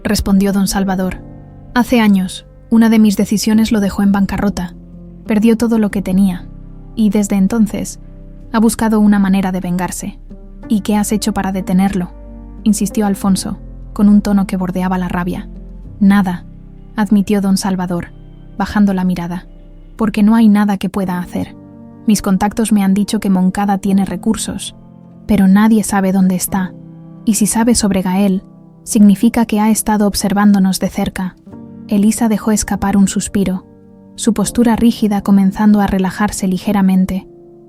respondió don Salvador. «Hace años, una de mis decisiones lo dejó en bancarrota. Perdió todo lo que tenía, y desde entonces ha buscado una manera de vengarse». «¿Y qué has hecho para detenerlo?», insistió Alfonso, con un tono que bordeaba la rabia. «Nada», admitió don Salvador, bajando la mirada, «porque no hay nada que pueda hacer. Mis contactos me han dicho que Moncada tiene recursos, pero nadie sabe dónde está, y si sabe sobre Gael, Significa que ha estado observándonos de cerca. Elisa dejó escapar un suspiro, su postura rígida comenzando a relajarse ligeramente.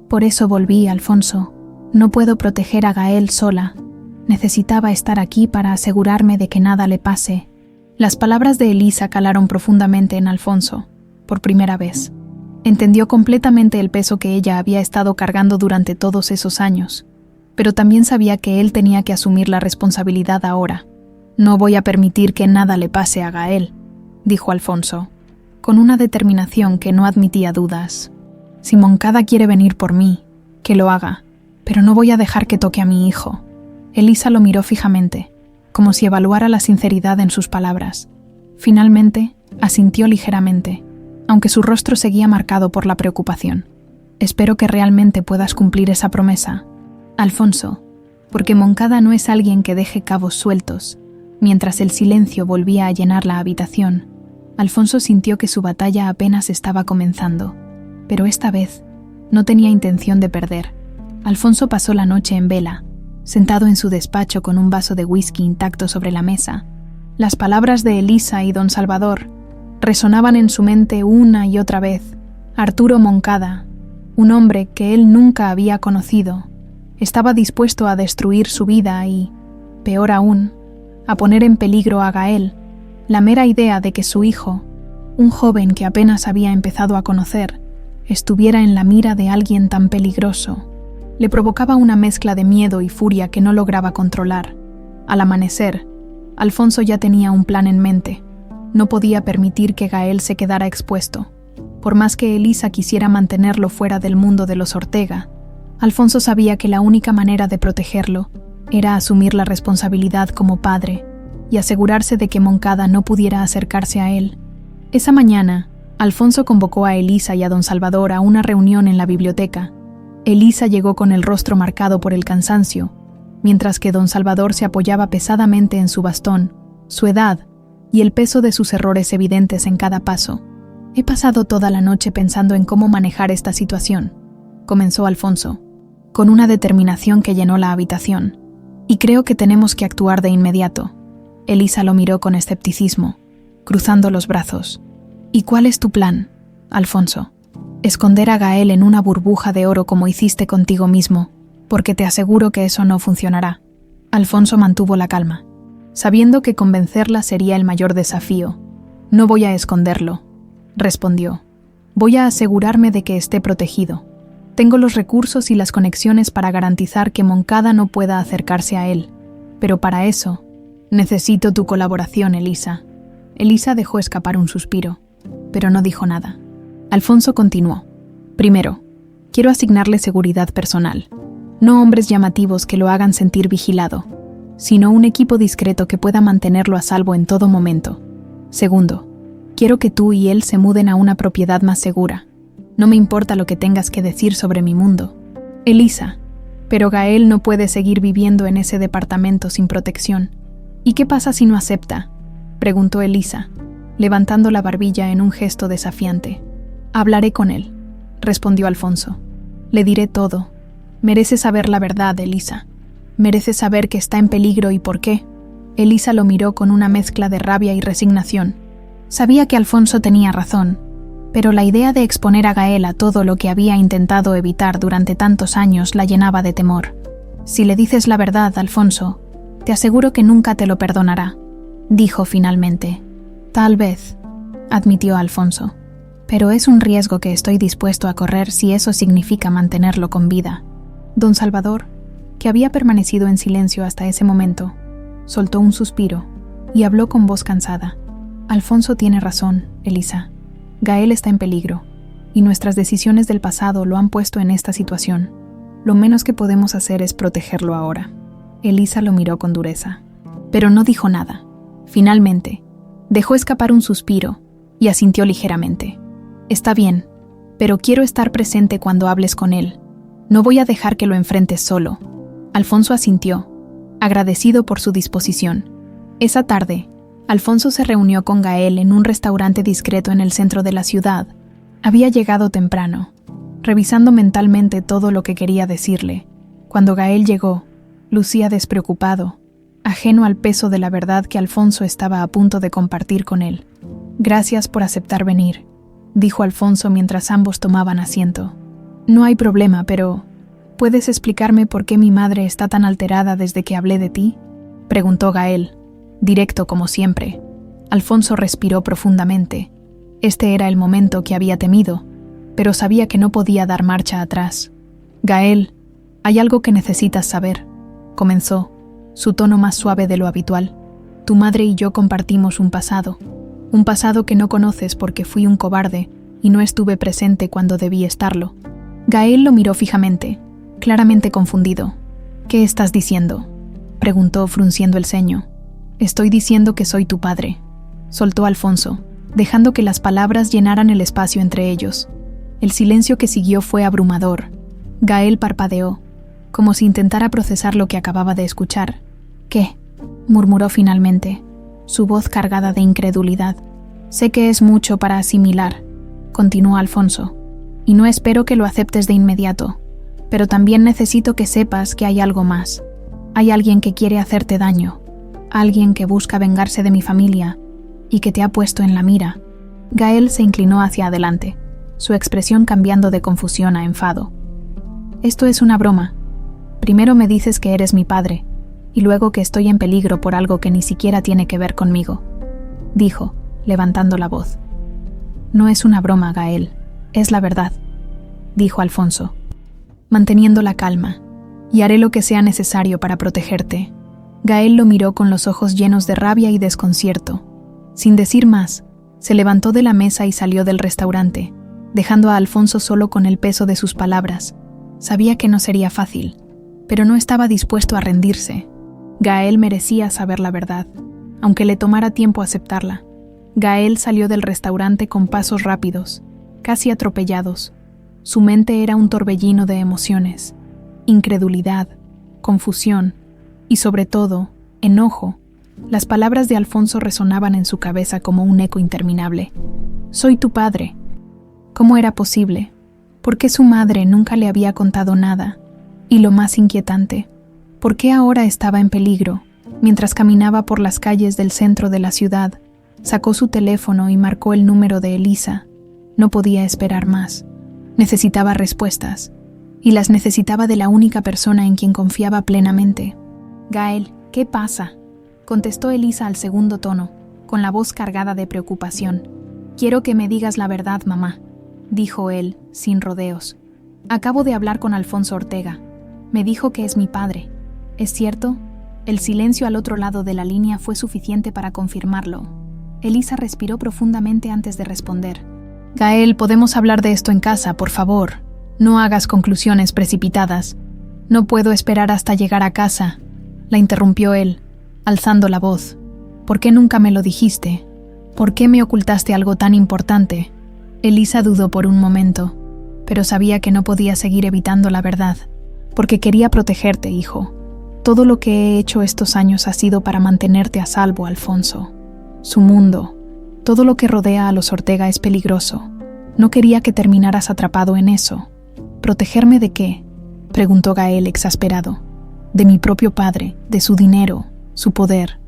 Por eso volví, Alfonso. No puedo proteger a Gael sola. Necesitaba estar aquí para asegurarme de que nada le pase. Las palabras de Elisa calaron profundamente en Alfonso, por primera vez. Entendió completamente el peso que ella había estado cargando durante todos esos años, pero también sabía que él tenía que asumir la responsabilidad ahora. «No voy a permitir que nada le pase a Gael», dijo Alfonso, con una determinación que no admitía dudas. «Si Moncada quiere venir por mí, que lo haga, pero no voy a dejar que toque a mi hijo». Elisa lo miró fijamente, como si evaluara la sinceridad en sus palabras. Finalmente, asintió ligeramente, aunque su rostro seguía marcado por la preocupación. «Espero que realmente puedas cumplir esa promesa, Alfonso, porque Moncada no es alguien que deje cabos sueltos». Mientras el silencio volvía a llenar la habitación, Alfonso sintió que su batalla apenas estaba comenzando, pero esta vez no tenía intención de perder. Alfonso pasó la noche en vela, sentado en su despacho con un vaso de whisky intacto sobre la mesa. Las palabras de Elisa y don Salvador resonaban en su mente una y otra vez. Arturo Moncada, un hombre que él nunca había conocido, estaba dispuesto a destruir su vida y, peor aún, a poner en peligro a Gael. La mera idea de que su hijo, un joven que apenas había empezado a conocer, estuviera en la mira de alguien tan peligroso, le provocaba una mezcla de miedo y furia que no lograba controlar. Al amanecer, Alfonso ya tenía un plan en mente. No podía permitir que Gael se quedara expuesto. Por más que Elisa quisiera mantenerlo fuera del mundo de los Ortega, Alfonso sabía que la única manera de protegerlo era asumir la responsabilidad como padre y asegurarse de que Moncada no pudiera acercarse a él. Esa mañana, Alfonso convocó a Elisa y a don Salvador a una reunión en la biblioteca. Elisa llegó con el rostro marcado por el cansancio, mientras que don Salvador se apoyaba pesadamente en su bastón, su edad y el peso de sus errores evidentes en cada paso. «He pasado toda la noche pensando en cómo manejar esta situación», comenzó Alfonso, con una determinación que llenó la habitación. «Y creo que tenemos que actuar de inmediato». Elisa lo miró con escepticismo, cruzando los brazos. «¿Y cuál es tu plan, Alfonso?» «Esconder a Gael en una burbuja de oro como hiciste contigo mismo, porque te aseguro que eso no funcionará». Alfonso mantuvo la calma, sabiendo que convencerla sería el mayor desafío. «No voy a esconderlo», respondió. «Voy a asegurarme de que esté protegido. Tengo los recursos y las conexiones para garantizar que Moncada no pueda acercarse a él. Pero para eso, necesito tu colaboración, Elisa». Elisa dejó escapar un suspiro, pero no dijo nada. Alfonso continuó. «Primero, quiero asignarle seguridad personal. No hombres llamativos que lo hagan sentir vigilado, sino un equipo discreto que pueda mantenerlo a salvo en todo momento. Segundo, quiero que tú y él se muden a una propiedad más segura. No me importa lo que tengas que decir sobre mi mundo, Elisa, pero Gael no puede seguir viviendo en ese departamento sin protección». «¿Y qué pasa si no acepta?», preguntó Elisa, levantando la barbilla en un gesto desafiante. «Hablaré con él», respondió Alfonso. «Le diré todo. Merece saber la verdad, Elisa. Merece saber que está en peligro y por qué». Elisa lo miró con una mezcla de rabia y resignación. Sabía que Alfonso tenía razón, pero la idea de exponer a Gael a todo lo que había intentado evitar durante tantos años la llenaba de temor. «Si le dices la verdad, Alfonso, te aseguro que nunca te lo perdonará», dijo finalmente. «Tal vez», admitió Alfonso, «pero es un riesgo que estoy dispuesto a correr si eso significa mantenerlo con vida». Don Salvador, que había permanecido en silencio hasta ese momento, soltó un suspiro y habló con voz cansada. «Alfonso tiene razón, Elisa. Gael está en peligro, y nuestras decisiones del pasado lo han puesto en esta situación. Lo menos que podemos hacer es protegerlo ahora». Elisa lo miró con dureza, pero no dijo nada. Finalmente, dejó escapar un suspiro y asintió ligeramente. «Está bien, pero quiero estar presente cuando hables con él. No voy a dejar que lo enfrentes solo». Alfonso asintió, agradecido por su disposición. Esa tarde, Alfonso se reunió con Gael en un restaurante discreto en el centro de la ciudad. Había llegado temprano, revisando mentalmente todo lo que quería decirle. Cuando Gael llegó, lucía despreocupado, ajeno al peso de la verdad que Alfonso estaba a punto de compartir con él. «Gracias por aceptar venir», dijo Alfonso mientras ambos tomaban asiento. «No hay problema, pero ¿puedes explicarme por qué mi madre está tan alterada desde que hablé de ti?», preguntó Gael, directo como siempre. Alfonso respiró profundamente. Este era el momento que había temido, pero sabía que no podía dar marcha atrás. «Gael, hay algo que necesitas saber», comenzó, su tono más suave de lo habitual. «Tu madre y yo compartimos un pasado que no conoces porque fui un cobarde y no estuve presente cuando debí estarlo». Gael lo miró fijamente, claramente confundido. «¿Qué estás diciendo?», preguntó frunciendo el ceño. «Estoy diciendo que soy tu padre», soltó Alfonso, dejando que las palabras llenaran el espacio entre ellos. El silencio que siguió fue abrumador. Gael parpadeó, como si intentara procesar lo que acababa de escuchar. «¿Qué?», murmuró finalmente, su voz cargada de incredulidad. «Sé que es mucho para asimilar», continuó Alfonso, «y no espero que lo aceptes de inmediato, pero también necesito que sepas que hay algo más. Hay alguien que quiere hacerte daño, alguien que busca vengarse de mi familia y que te ha puesto en la mira». Gael se inclinó hacia adelante, su expresión cambiando de confusión a enfado. «Esto es una broma. Primero me dices que eres mi padre, y luego que estoy en peligro por algo que ni siquiera tiene que ver conmigo», dijo, levantando la voz. «No es una broma, Gael, es la verdad», dijo Alfonso, manteniendo la calma, «y haré lo que sea necesario para protegerte». Gael lo miró con los ojos llenos de rabia y desconcierto. Sin decir más, se levantó de la mesa y salió del restaurante, dejando a Alfonso solo con el peso de sus palabras. Sabía que no sería fácil, pero no estaba dispuesto a rendirse. Gael merecía saber la verdad, aunque le tomara tiempo aceptarla. Gael salió del restaurante con pasos rápidos, casi atropellados. Su mente era un torbellino de emociones, incredulidad, confusión y, sobre todo, enojo. Las palabras de Alfonso resonaban en su cabeza como un eco interminable. «Soy tu padre». ¿Cómo era posible? ¿Por qué su madre nunca le había contado nada? Y lo más inquietante, ¿por qué ahora estaba en peligro? Mientras caminaba por las calles del centro de la ciudad, sacó su teléfono y marcó el número de Elisa. No podía esperar más. Necesitaba respuestas, y las necesitaba de la única persona en quien confiaba plenamente. «Gael, ¿qué pasa?», contestó Elisa al segundo tono, con la voz cargada de preocupación. «Quiero que me digas la verdad, mamá», dijo él, sin rodeos. «Acabo de hablar con Alfonso Ortega. Me dijo que es mi padre. ¿Es cierto?». El silencio al otro lado de la línea fue suficiente para confirmarlo. Elisa respiró profundamente antes de responder. «Gael, podemos hablar de esto en casa, por favor. No hagas conclusiones precipitadas». «No puedo esperar hasta llegar a casa», la interrumpió él, alzando la voz. «¿Por qué nunca me lo dijiste? ¿Por qué me ocultaste algo tan importante?». Elisa dudó por un momento, pero sabía que no podía seguir evitando la verdad. «Porque quería protegerte, hijo. Todo lo que he hecho estos años ha sido para mantenerte a salvo, Alfonso. Su mundo, todo lo que rodea a los Ortega es peligroso. No quería que terminaras atrapado en eso». «¿Protegerme de qué?», preguntó Gael exasperado. «De mi propio padre, de su dinero, su poder.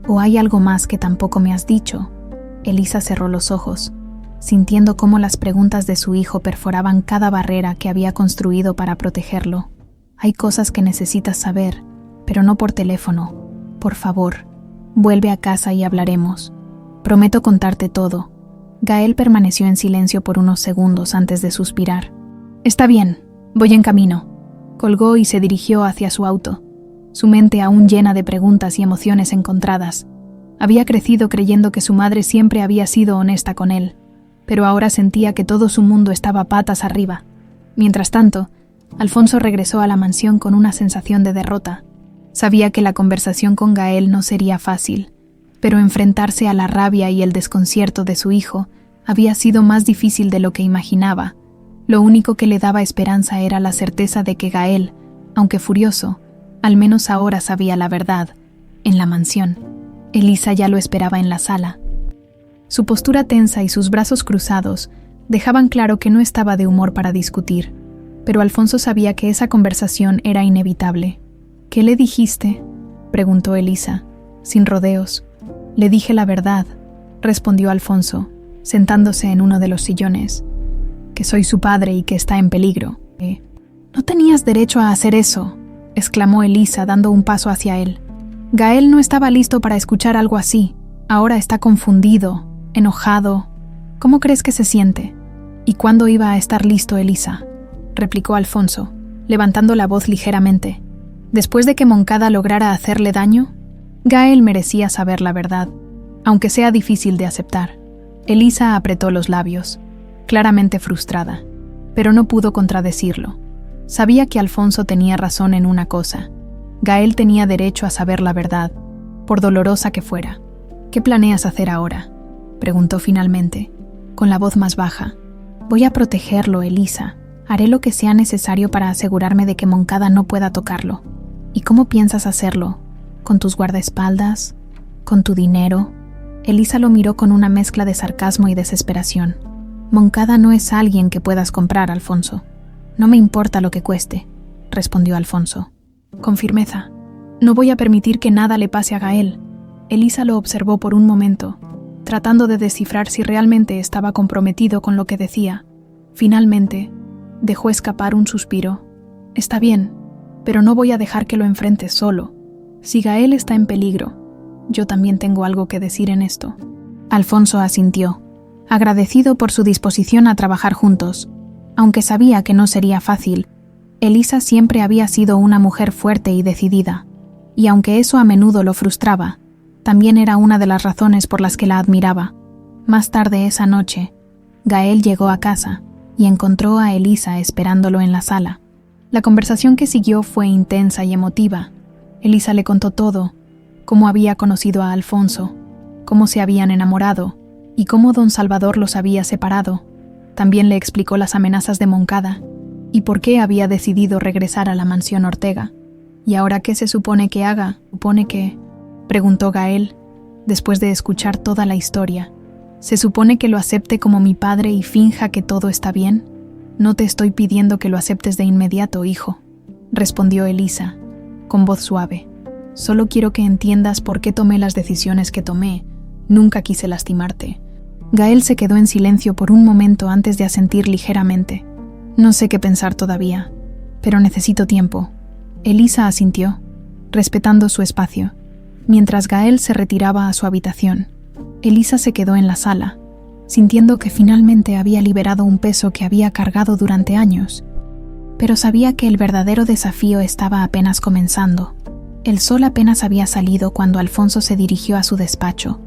¿O hay algo más que tampoco me has dicho?». Elisa cerró los ojos, sintiendo cómo las preguntas de su hijo perforaban cada barrera que había construido para protegerlo. «Hay cosas que necesitas saber, pero no por teléfono. Por favor, vuelve a casa y hablaremos. Prometo contarte todo». Gael permaneció en silencio por unos segundos antes de suspirar. «Está bien, voy en camino». Colgó y se dirigió hacia su auto, su mente aún llena de preguntas y emociones encontradas. Había crecido creyendo que su madre siempre había sido honesta con él, pero ahora sentía que todo su mundo estaba patas arriba. Mientras tanto, Alfonso regresó a la mansión con una sensación de derrota. Sabía que la conversación con Gael no sería fácil, pero enfrentarse a la rabia y el desconcierto de su hijo había sido más difícil de lo que imaginaba. Lo único que le daba esperanza era la certeza de que Gael, aunque furioso, al menos ahora sabía la verdad. En la mansión, Elisa ya lo esperaba en la sala. Su postura tensa y sus brazos cruzados dejaban claro que no estaba de humor para discutir, pero Alfonso sabía que esa conversación era inevitable. «¿Qué le dijiste?», preguntó Elisa, sin rodeos. Le dije la verdad, respondió Alfonso, sentándose en uno de los sillones, que soy su padre y que está en peligro. No tenías derecho a hacer eso, exclamó Elisa dando un paso hacia él. Gael no estaba listo para escuchar algo así. Ahora está confundido, enojado. ¿Cómo crees que se siente? ¿Y cuándo iba a estar listo, Elisa?, replicó Alfonso, levantando la voz ligeramente. ¿Después de que Moncada lograra hacerle daño? Gael merecía saber la verdad, aunque sea difícil de aceptar. Elisa apretó los labios, claramente frustrada, pero no pudo contradecirlo. Sabía que Alfonso tenía razón en una cosa. Gael tenía derecho a saber la verdad, por dolorosa que fuera. ¿Qué planeas hacer ahora?, preguntó finalmente, con la voz más baja. Voy a protegerlo, Elisa. Haré lo que sea necesario para asegurarme de que Moncada no pueda tocarlo. ¿Y cómo piensas hacerlo? ¿Con tus guardaespaldas? ¿Con tu dinero? Elisa lo miró con una mezcla de sarcasmo y desesperación. Moncada no es alguien que puedas comprar, Alfonso. No me importa lo que cueste, respondió Alfonso, con firmeza. No voy a permitir que nada le pase a Gael. Elisa lo observó por un momento, tratando de descifrar si realmente estaba comprometido con lo que decía. Finalmente, dejó escapar un suspiro. Está bien, pero no voy a dejar que lo enfrentes solo. Si Gael está en peligro, yo también tengo algo que decir en esto. Alfonso asintió, agradecido por su disposición a trabajar juntos. Aunque sabía que no sería fácil, Elisa siempre había sido una mujer fuerte y decidida, y aunque eso a menudo lo frustraba, también era una de las razones por las que la admiraba. Más tarde esa noche, Gael llegó a casa y encontró a Elisa esperándolo en la sala. La conversación que siguió fue intensa y emotiva. Elisa le contó todo, cómo había conocido a Alfonso, cómo se habían enamorado y cómo don Salvador los había separado. También le explicó las amenazas de Moncada y por qué había decidido regresar a la mansión Ortega. ¿Y ahora qué se supone que haga? ¿Supone que...? Preguntó Gael, después de escuchar toda la historia. ¿Se supone que lo acepte como mi padre y finja que todo está bien? No te estoy pidiendo que lo aceptes de inmediato, hijo, respondió Elisa, con voz suave. Solo quiero que entiendas por qué tomé las decisiones que tomé. Nunca quise lastimarte. Gael se quedó en silencio por un momento antes de asentir ligeramente. No sé qué pensar todavía, pero necesito tiempo. Elisa asintió, respetando su espacio. Mientras Gael se retiraba a su habitación, Elisa se quedó en la sala, sintiendo que finalmente había liberado un peso que había cargado durante años. Pero sabía que el verdadero desafío estaba apenas comenzando. El sol apenas había salido cuando Alfonso se dirigió a su despacho,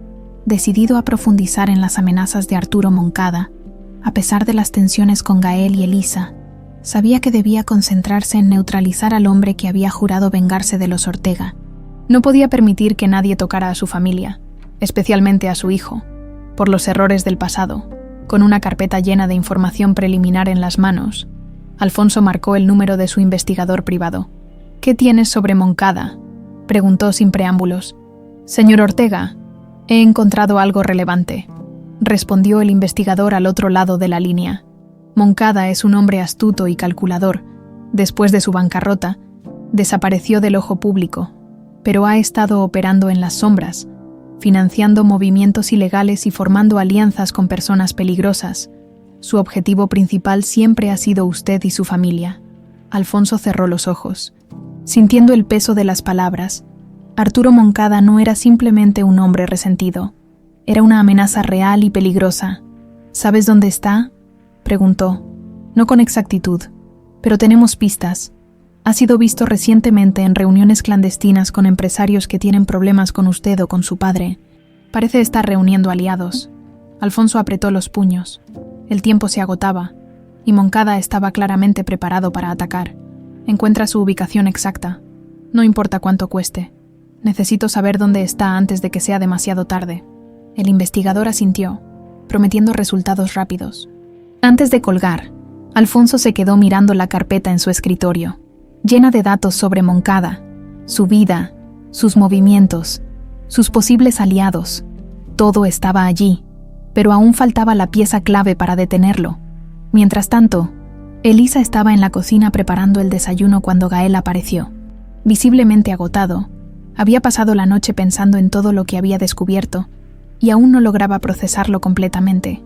decidido a profundizar en las amenazas de Arturo Moncada. A pesar de las tensiones con Gael y Elisa, sabía que debía concentrarse en neutralizar al hombre que había jurado vengarse de los Ortega. No podía permitir que nadie tocara a su familia, especialmente a su hijo, por los errores del pasado. Con una carpeta llena de información preliminar en las manos, Alfonso marcó el número de su investigador privado. «¿Qué tienes sobre Moncada?», preguntó sin preámbulos. «Señor Ortega, he encontrado algo relevante», respondió el investigador al otro lado de la línea. Moncada es un hombre astuto y calculador. Después de su bancarrota, desapareció del ojo público, pero ha estado operando en las sombras, financiando movimientos ilegales y formando alianzas con personas peligrosas. Su objetivo principal siempre ha sido usted y su familia. Alfonso cerró los ojos, sintiendo el peso de las palabras. Arturo Moncada no era simplemente un hombre resentido. Era una amenaza real y peligrosa. ¿Sabes dónde está?, preguntó. No con exactitud, pero tenemos pistas. Ha sido visto recientemente en reuniones clandestinas con empresarios que tienen problemas con usted o con su padre. Parece estar reuniendo aliados. Alfonso apretó los puños. El tiempo se agotaba, y Moncada estaba claramente preparado para atacar. Encuentra su ubicación exacta. No importa cuánto cueste. Necesito saber dónde está antes de que sea demasiado tarde. El investigador asintió, prometiendo resultados rápidos. Antes de colgar, Alfonso se quedó mirando la carpeta en su escritorio, llena de datos sobre Moncada, su vida, sus movimientos, sus posibles aliados. Todo estaba allí, pero aún faltaba la pieza clave para detenerlo. Mientras tanto, Elisa estaba en la cocina preparando el desayuno cuando Gael apareció. Visiblemente agotado, Había pasado la noche pensando en todo lo que había descubierto y aún no lograba procesarlo completamente.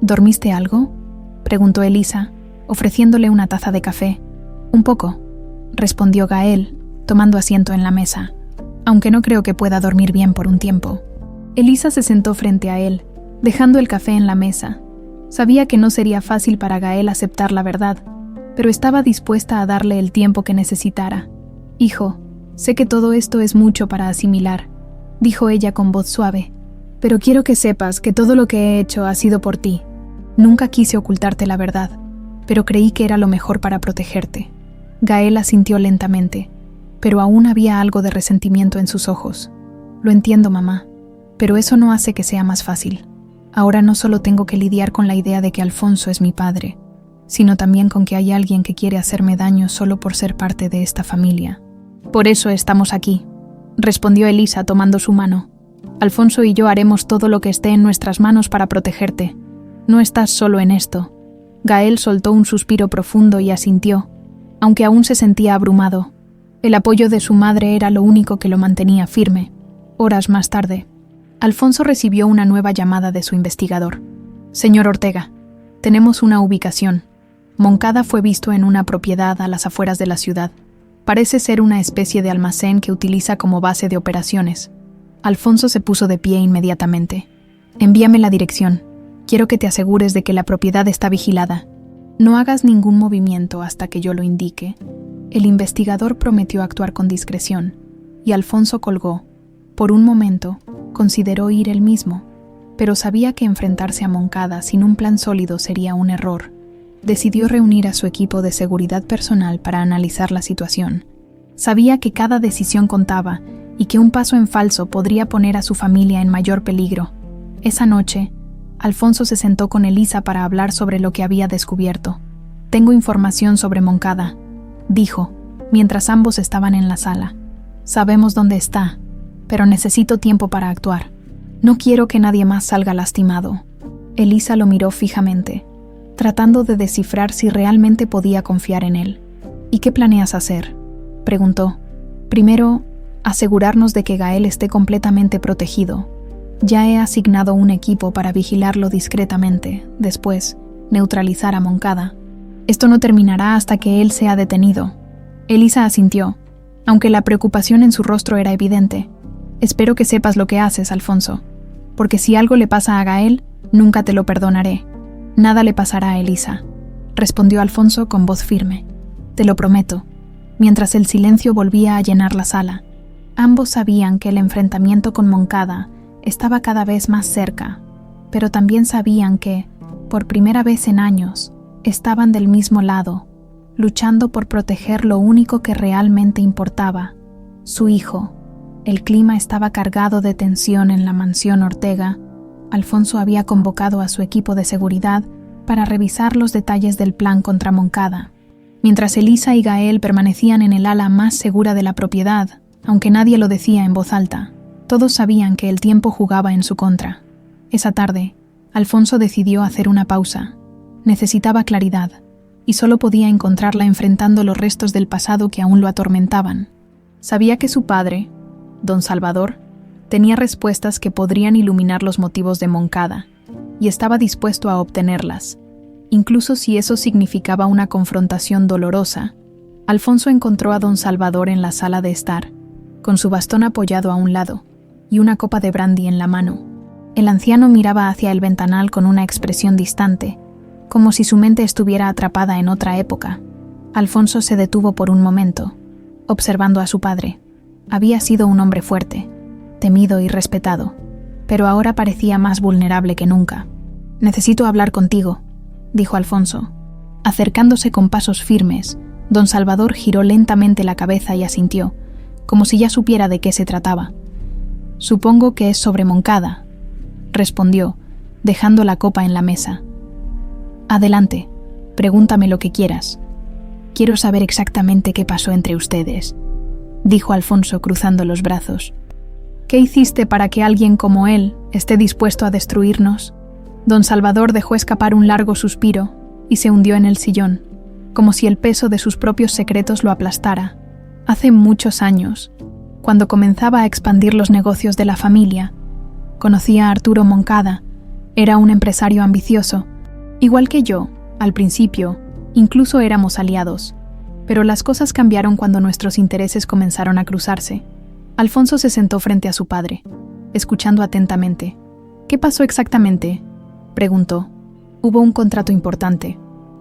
¿Dormiste algo?, preguntó Elisa, ofreciéndole una taza de café. Un poco, respondió Gael, tomando asiento en la mesa, aunque no creo que pueda dormir bien por un tiempo. Elisa se sentó frente a él, dejando el café en la mesa. Sabía que no sería fácil para Gael aceptar la verdad, pero estaba dispuesta a darle el tiempo que necesitara. Hijo, sé que todo esto es mucho para asimilar, dijo ella con voz suave, pero quiero que sepas que todo lo que he hecho ha sido por ti. Nunca quise ocultarte la verdad, pero creí que era lo mejor para protegerte. Gael asintió lentamente, pero aún había algo de resentimiento en sus ojos. Lo entiendo, mamá, pero eso no hace que sea más fácil. Ahora no solo tengo que lidiar con la idea de que Alfonso es mi padre, sino también con que hay alguien que quiere hacerme daño solo por ser parte de esta familia. Por eso estamos aquí, respondió Elisa tomando su mano. Alfonso y yo haremos todo lo que esté en nuestras manos para protegerte. No estás solo en esto. Gael soltó un suspiro profundo y asintió, aunque aún se sentía abrumado. El apoyo de su madre era lo único que lo mantenía firme. Horas más tarde, Alfonso recibió una nueva llamada de su investigador. Señor Ortega, tenemos una ubicación. Moncada fue visto en una propiedad a las afueras de la ciudad. Parece ser una especie de almacén que utiliza como base de operaciones. Alfonso se puso de pie inmediatamente. Envíame la dirección. Quiero que te asegures de que la propiedad está vigilada. No hagas ningún movimiento hasta que yo lo indique. El investigador prometió actuar con discreción, y Alfonso colgó. Por un momento, consideró ir él mismo, pero sabía que enfrentarse a Moncada sin un plan sólido sería un error. Decidió reunir a su equipo de seguridad personal para analizar la situación. Sabía que cada decisión contaba y que un paso en falso podría poner a su familia en mayor peligro. Esa noche, Alfonso se sentó con Elisa para hablar sobre lo que había descubierto. Tengo información sobre Moncada, dijo, mientras ambos estaban en la sala. Sabemos dónde está, pero necesito tiempo para actuar. No quiero que nadie más salga lastimado. Elisa lo miró fijamente, tratando de descifrar si realmente podía confiar en él. ¿Y qué planeas hacer?, preguntó. Primero, asegurarnos de que Gael esté completamente protegido. Ya he asignado un equipo para vigilarlo discretamente. Después, neutralizar a Moncada. Esto no terminará hasta que él sea detenido. Elisa asintió, aunque la preocupación en su rostro era evidente. Espero que sepas lo que haces, Alfonso, porque si algo le pasa a Gael, nunca te lo perdonaré. Nada le pasará a Elisa, respondió Alfonso con voz firme. Te lo prometo. Mientras el silencio volvía a llenar la sala, ambos sabían que el enfrentamiento con Moncada estaba cada vez más cerca, pero también sabían que, por primera vez en años, estaban del mismo lado, luchando por proteger lo único que realmente importaba, su hijo. El clima estaba cargado de tensión en la mansión Ortega. Alfonso había convocado a su equipo de seguridad para revisar los detalles del plan contra Moncada, mientras Elisa y Gael permanecían en el ala más segura de la propiedad, aunque nadie lo decía en voz alta. Todos sabían que el tiempo jugaba en su contra. Esa tarde, Alfonso decidió hacer una pausa. Necesitaba claridad, y solo podía encontrarla enfrentando los restos del pasado que aún lo atormentaban. Sabía que su padre, don Salvador, tenía respuestas que podrían iluminar los motivos de Moncada, y estaba dispuesto a obtenerlas. Incluso si eso significaba una confrontación dolorosa, Alfonso encontró a don Salvador en la sala de estar, con su bastón apoyado a un lado y una copa de brandy en la mano. El anciano miraba hacia el ventanal con una expresión distante, como si su mente estuviera atrapada en otra época. Alfonso se detuvo por un momento, observando a su padre. Había sido un hombre fuerte, temido y respetado, pero ahora parecía más vulnerable que nunca. «Necesito hablar contigo», dijo Alfonso. Acercándose con pasos firmes, don Salvador giró lentamente la cabeza y asintió, como si ya supiera de qué se trataba. «Supongo que es sobre Moncada», respondió, dejando la copa en la mesa. «Adelante, pregúntame lo que quieras. Quiero saber exactamente qué pasó entre ustedes», dijo Alfonso cruzando los brazos. «¿Qué hiciste para que alguien como él esté dispuesto a destruirnos?» Don Salvador dejó escapar un largo suspiro y se hundió en el sillón, como si el peso de sus propios secretos lo aplastara. «Hace muchos años. Cuando comenzaba a expandir los negocios de la familia, conocí a Arturo Moncada. Era un empresario ambicioso. Igual que yo, al principio, incluso éramos aliados. Pero las cosas cambiaron cuando nuestros intereses comenzaron a cruzarse. Alfonso se sentó frente a su padre, escuchando atentamente. «¿Qué pasó exactamente?», preguntó. «Hubo un contrato importante,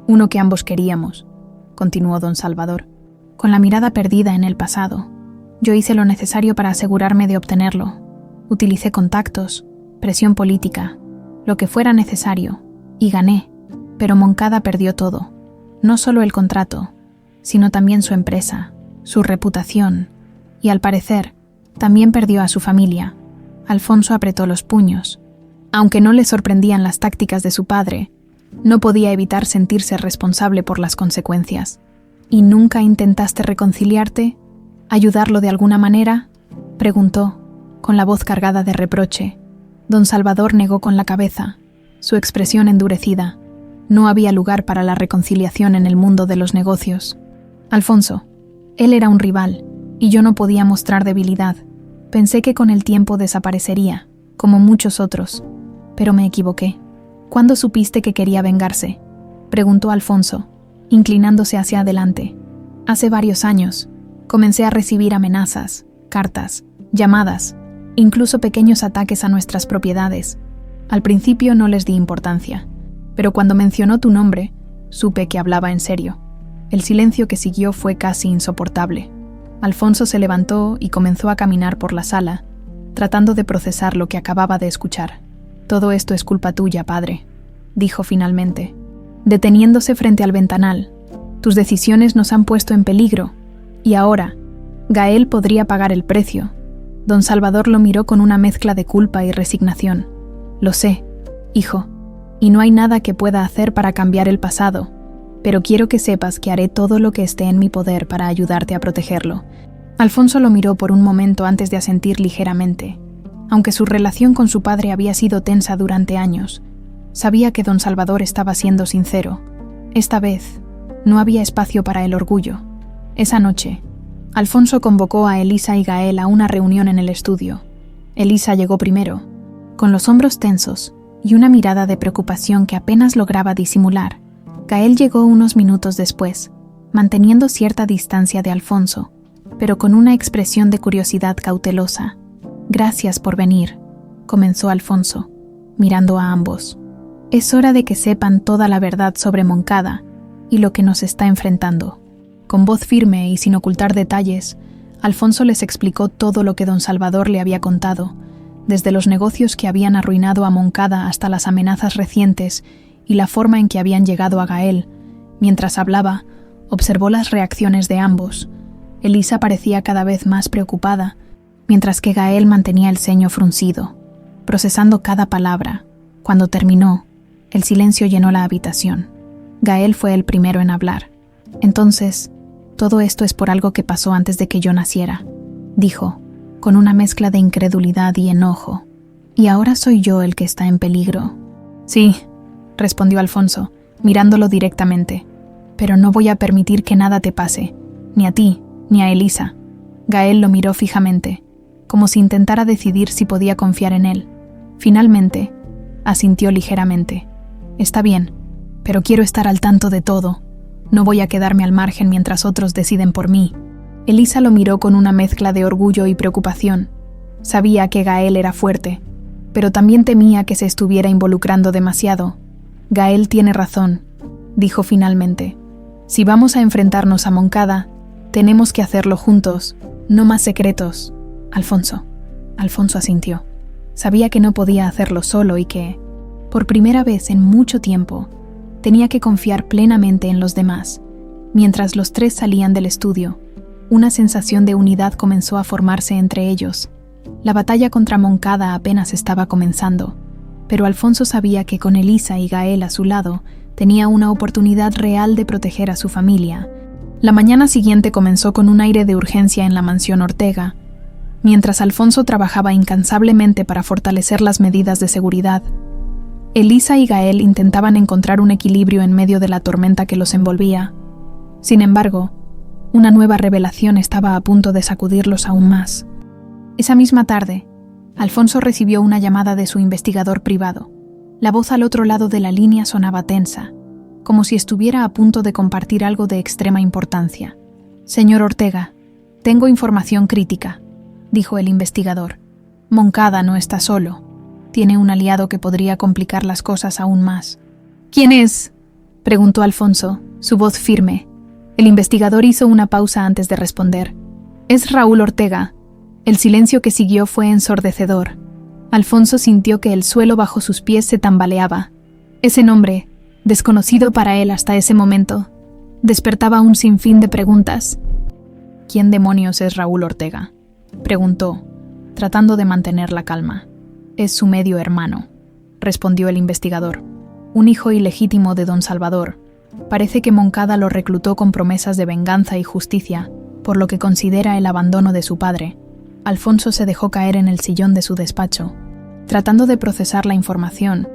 uno que ambos queríamos», continuó don Salvador, con la mirada perdida en el pasado. «Yo hice lo necesario para asegurarme de obtenerlo. Utilicé contactos, presión política, lo que fuera necesario, y gané. Pero Moncada perdió todo. No solo el contrato, sino también su empresa, su reputación, y al parecer, también perdió a su familia». Alfonso apretó los puños. Aunque no le sorprendían las tácticas de su padre, no podía evitar sentirse responsable por las consecuencias. «¿Y nunca intentaste reconciliarte? ¿Ayudarlo de alguna manera?», preguntó, con la voz cargada de reproche. Don Salvador negó con la cabeza, su expresión endurecida. No había lugar para la reconciliación en el mundo de los negocios. «Alfonso, él era un rival, y yo no podía mostrar debilidad. Pensé que con el tiempo desaparecería, como muchos otros, pero me equivoqué». «¿Cuándo supiste que quería vengarse?», preguntó Alfonso, inclinándose hacia adelante. «Hace varios años. Comencé a recibir amenazas, cartas, llamadas, incluso pequeños ataques a nuestras propiedades. Al principio no les di importancia, pero cuando mencionó tu nombre, supe que hablaba en serio. El silencio que siguió fue casi insoportable». Alfonso se levantó y comenzó a caminar por la sala, tratando de procesar lo que acababa de escuchar. «Todo esto es culpa tuya, padre», dijo finalmente, deteniéndose frente al ventanal. «Tus decisiones nos han puesto en peligro, y ahora, Gael podría pagar el precio». Don Salvador lo miró con una mezcla de culpa y resignación. «Lo sé, hijo, y no hay nada que pueda hacer para cambiar el pasado, pero quiero que sepas que haré todo lo que esté en mi poder para ayudarte a protegerlo». Alfonso lo miró por un momento antes de asentir ligeramente. Aunque su relación con su padre había sido tensa durante años, sabía que don Salvador estaba siendo sincero. Esta vez, no había espacio para el orgullo. Esa noche, Alfonso convocó a Elisa y Gael a una reunión en el estudio. Elisa llegó primero, con los hombros tensos y una mirada de preocupación que apenas lograba disimular. Gael llegó unos minutos después, manteniendo cierta distancia de Alfonso, pero con una expresión de curiosidad cautelosa. «Gracias por venir», comenzó Alfonso, mirando a ambos. «Es hora de que sepan toda la verdad sobre Moncada y lo que nos está enfrentando». Con voz firme y sin ocultar detalles, Alfonso les explicó todo lo que don Salvador le había contado, desde los negocios que habían arruinado a Moncada hasta las amenazas recientes y la forma en que habían llegado a Gael. Mientras hablaba, observó las reacciones de ambos. Elisa parecía cada vez más preocupada, mientras que Gael mantenía el ceño fruncido, procesando cada palabra. Cuando terminó, el silencio llenó la habitación. Gael fue el primero en hablar. «Entonces, todo esto es por algo que pasó antes de que yo naciera», dijo, con una mezcla de incredulidad y enojo. «¿Y ahora soy yo el que está en peligro?». «Sí», respondió Alfonso, mirándolo directamente. «Pero no voy a permitir que nada te pase, ni a ti, ni a Elisa». Gael lo miró fijamente, como si intentara decidir si podía confiar en él. Finalmente, asintió ligeramente. «Está bien, pero quiero estar al tanto de todo. No voy a quedarme al margen mientras otros deciden por mí». Elisa lo miró con una mezcla de orgullo y preocupación. Sabía que Gael era fuerte, pero también temía que se estuviera involucrando demasiado. «Gael tiene razón», dijo finalmente. «Si vamos a enfrentarnos a Moncada, tenemos que hacerlo juntos, no más secretos». Alfonso asintió. Sabía que no podía hacerlo solo y que, por primera vez en mucho tiempo, tenía que confiar plenamente en los demás. Mientras los tres salían del estudio, una sensación de unidad comenzó a formarse entre ellos. La batalla contra Moncada apenas estaba comenzando, pero Alfonso sabía que con Elisa y Gael a su lado, tenía una oportunidad real de proteger a su familia. La mañana siguiente comenzó con un aire de urgencia en la mansión Ortega. Mientras Alfonso trabajaba incansablemente para fortalecer las medidas de seguridad, Elisa y Gael intentaban encontrar un equilibrio en medio de la tormenta que los envolvía. Sin embargo, una nueva revelación estaba a punto de sacudirlos aún más. Esa misma tarde, Alfonso recibió una llamada de su investigador privado. La voz al otro lado de la línea sonaba tensa, como si estuviera a punto de compartir algo de extrema importancia. «Señor Ortega, tengo información crítica», dijo el investigador. «Moncada no está solo. Tiene un aliado que podría complicar las cosas aún más». «¿Quién es?», preguntó Alfonso, su voz firme. El investigador hizo una pausa antes de responder. «Es Raúl Ortega». El silencio que siguió fue ensordecedor. Alfonso sintió que el suelo bajo sus pies se tambaleaba. Ese nombre, desconocido para él hasta ese momento, despertaba un sinfín de preguntas. «¿Quién demonios es Raúl Ortega?», preguntó, tratando de mantener la calma. «Es su medio hermano», respondió el investigador. «Un hijo ilegítimo de don Salvador. Parece que Moncada lo reclutó con promesas de venganza y justicia, por lo que considera el abandono de su padre». Alfonso se dejó caer en el sillón de su despacho, tratando de procesar la información.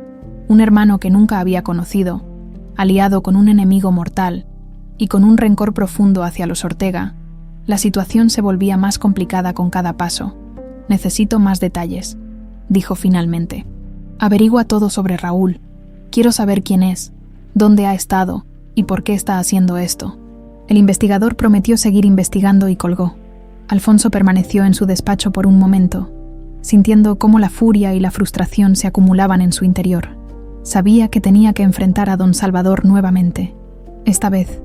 Un hermano que nunca había conocido, aliado con un enemigo mortal y con un rencor profundo hacia los Ortega. La situación se volvía más complicada con cada paso. «Necesito más detalles», dijo finalmente. «Averigua todo sobre Raúl. Quiero saber quién es, dónde ha estado y por qué está haciendo esto». El investigador prometió seguir investigando y colgó. Alfonso permaneció en su despacho por un momento, sintiendo cómo la furia y la frustración se acumulaban en su interior. Sabía que tenía que enfrentar a don Salvador nuevamente. Esta vez,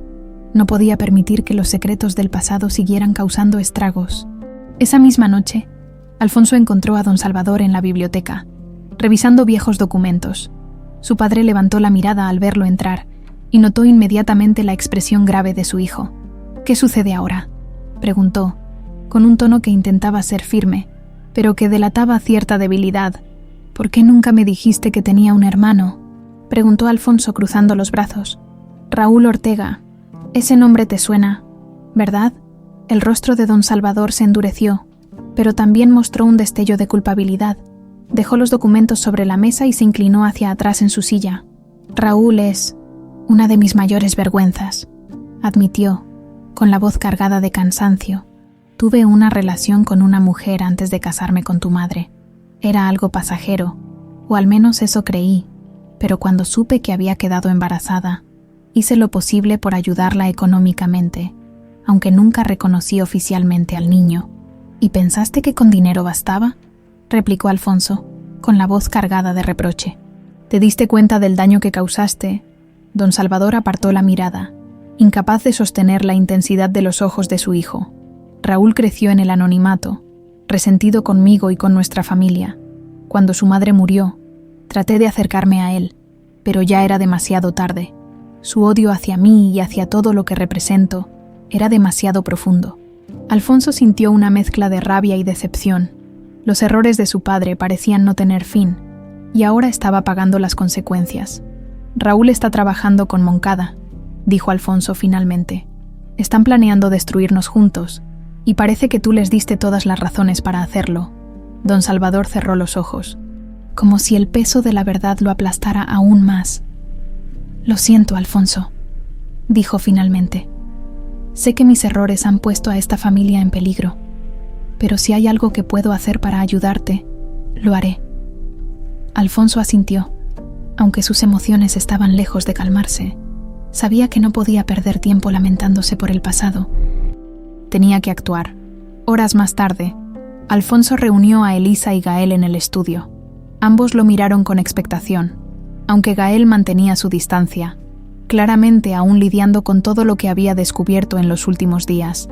no podía permitir que los secretos del pasado siguieran causando estragos. Esa misma noche, Alfonso encontró a don Salvador en la biblioteca, revisando viejos documentos. Su padre levantó la mirada al verlo entrar y notó inmediatamente la expresión grave de su hijo. «¿Qué sucede ahora?», preguntó, con un tono que intentaba ser firme, pero que delataba cierta debilidad. «¿Por qué nunca me dijiste que tenía un hermano?», preguntó Alfonso cruzando los brazos. «Raúl Ortega. Ese nombre te suena, ¿verdad?». El rostro de don Salvador se endureció, pero también mostró un destello de culpabilidad. Dejó los documentos sobre la mesa y se inclinó hacia atrás en su silla. «Raúl es una de mis mayores vergüenzas», admitió, con la voz cargada de cansancio. «Tuve una relación con una mujer antes de casarme con tu madre. Era algo pasajero, o al menos eso creí, pero cuando supe que había quedado embarazada, hice lo posible por ayudarla económicamente, aunque nunca reconocí oficialmente al niño». «¿Y pensaste que con dinero bastaba?», replicó Alfonso, con la voz cargada de reproche. «¿Te diste cuenta del daño que causaste?». Don Salvador apartó la mirada, incapaz de sostener la intensidad de los ojos de su hijo. «Raúl creció en el anonimato, resentido conmigo y con nuestra familia. Cuando su madre murió, traté de acercarme a él, pero ya era demasiado tarde. Su odio hacia mí y hacia todo lo que represento era demasiado profundo». Alfonso sintió una mezcla de rabia y decepción. Los errores de su padre parecían no tener fin, y ahora estaba pagando las consecuencias. «Raúl está trabajando con Moncada», dijo Alfonso finalmente. «Están planeando destruirnos juntos, y parece que tú les diste todas las razones para hacerlo». Don Salvador cerró los ojos, como si el peso de la verdad lo aplastara aún más. «Lo siento, Alfonso», dijo finalmente. «Sé que mis errores han puesto a esta familia en peligro, pero si hay algo que puedo hacer para ayudarte, lo haré». Alfonso asintió, aunque sus emociones estaban lejos de calmarse. Sabía que no podía perder tiempo lamentándose por el pasado. Tenía que actuar. Horas más tarde, Alfonso reunió a Elisa y Gael en el estudio. Ambos lo miraron con expectación, aunque Gael mantenía su distancia, claramente aún lidiando con todo lo que había descubierto en los últimos días.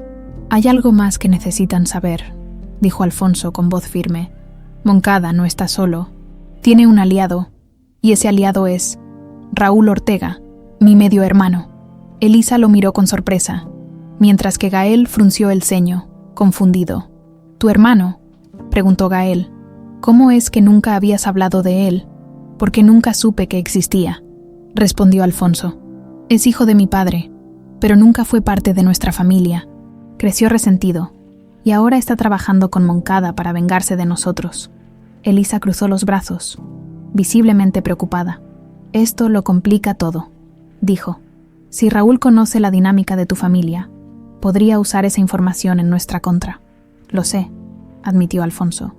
«Hay algo más que necesitan saber», dijo Alfonso con voz firme. «Moncada no está solo. Tiene un aliado, y ese aliado es Raúl Ortega, mi medio hermano». Elisa lo miró con sorpresa, mientras que Gael frunció el ceño, confundido. «¿Tu hermano?», preguntó Gael. «¿Cómo es que nunca habías hablado de él?». «Porque nunca supe que existía», respondió Alfonso. «Es hijo de mi padre, pero nunca fue parte de nuestra familia. Creció resentido, y ahora está trabajando con Moncada para vengarse de nosotros». Elisa cruzó los brazos, visiblemente preocupada. «Esto lo complica todo», dijo. «Si Raúl conoce la dinámica de tu familia, podría usar esa información en nuestra contra». «Lo sé», admitió Alfonso,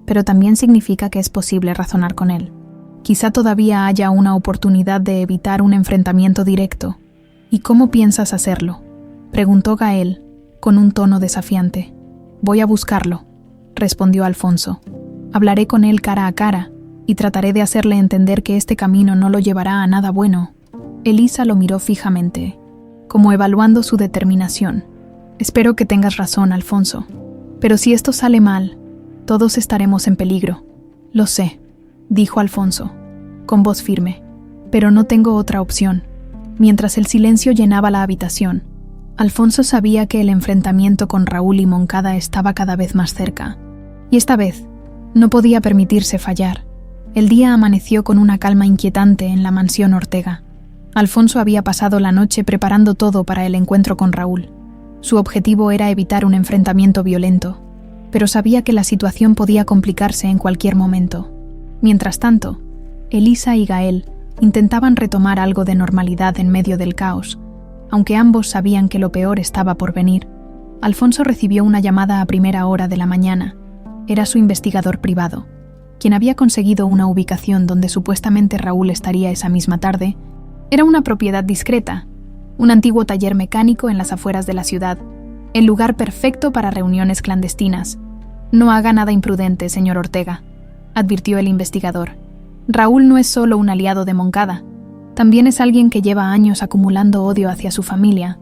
pero también significa que es posible razonar con él. Quizá todavía haya una oportunidad de evitar un enfrentamiento directo. ¿Y cómo piensas hacerlo?, preguntó Gael, con un tono desafiante. Voy a buscarlo, respondió Alfonso. Hablaré con él cara a cara y trataré de hacerle entender que este camino no lo llevará a nada bueno. Elisa lo miró fijamente, como evaluando su determinación. Espero que tengas razón, Alfonso, pero si esto sale mal, todos estaremos en peligro. Lo sé, dijo Alfonso, con voz firme, pero no tengo otra opción. Mientras el silencio llenaba la habitación, Alfonso sabía que el enfrentamiento con Raúl y Moncada estaba cada vez más cerca, y esta vez no podía permitirse fallar. El día amaneció con una calma inquietante en la mansión Ortega. Alfonso había pasado la noche preparando todo para el encuentro con Raúl. Su objetivo era evitar un enfrentamiento violento, pero sabía que la situación podía complicarse en cualquier momento. Mientras tanto, Elisa y Gael intentaban retomar algo de normalidad en medio del caos. Aunque ambos sabían que lo peor estaba por venir, Alfonso recibió una llamada a primera hora de la mañana. Era su investigador privado, quien había conseguido una ubicación donde supuestamente Raúl estaría esa misma tarde. Era una propiedad discreta, un antiguo taller mecánico en las afueras de la ciudad, el lugar perfecto para reuniones clandestinas. No haga nada imprudente, señor Ortega, advirtió el investigador. Raúl no es solo un aliado de Moncada, también es alguien que lleva años acumulando odio hacia su familia.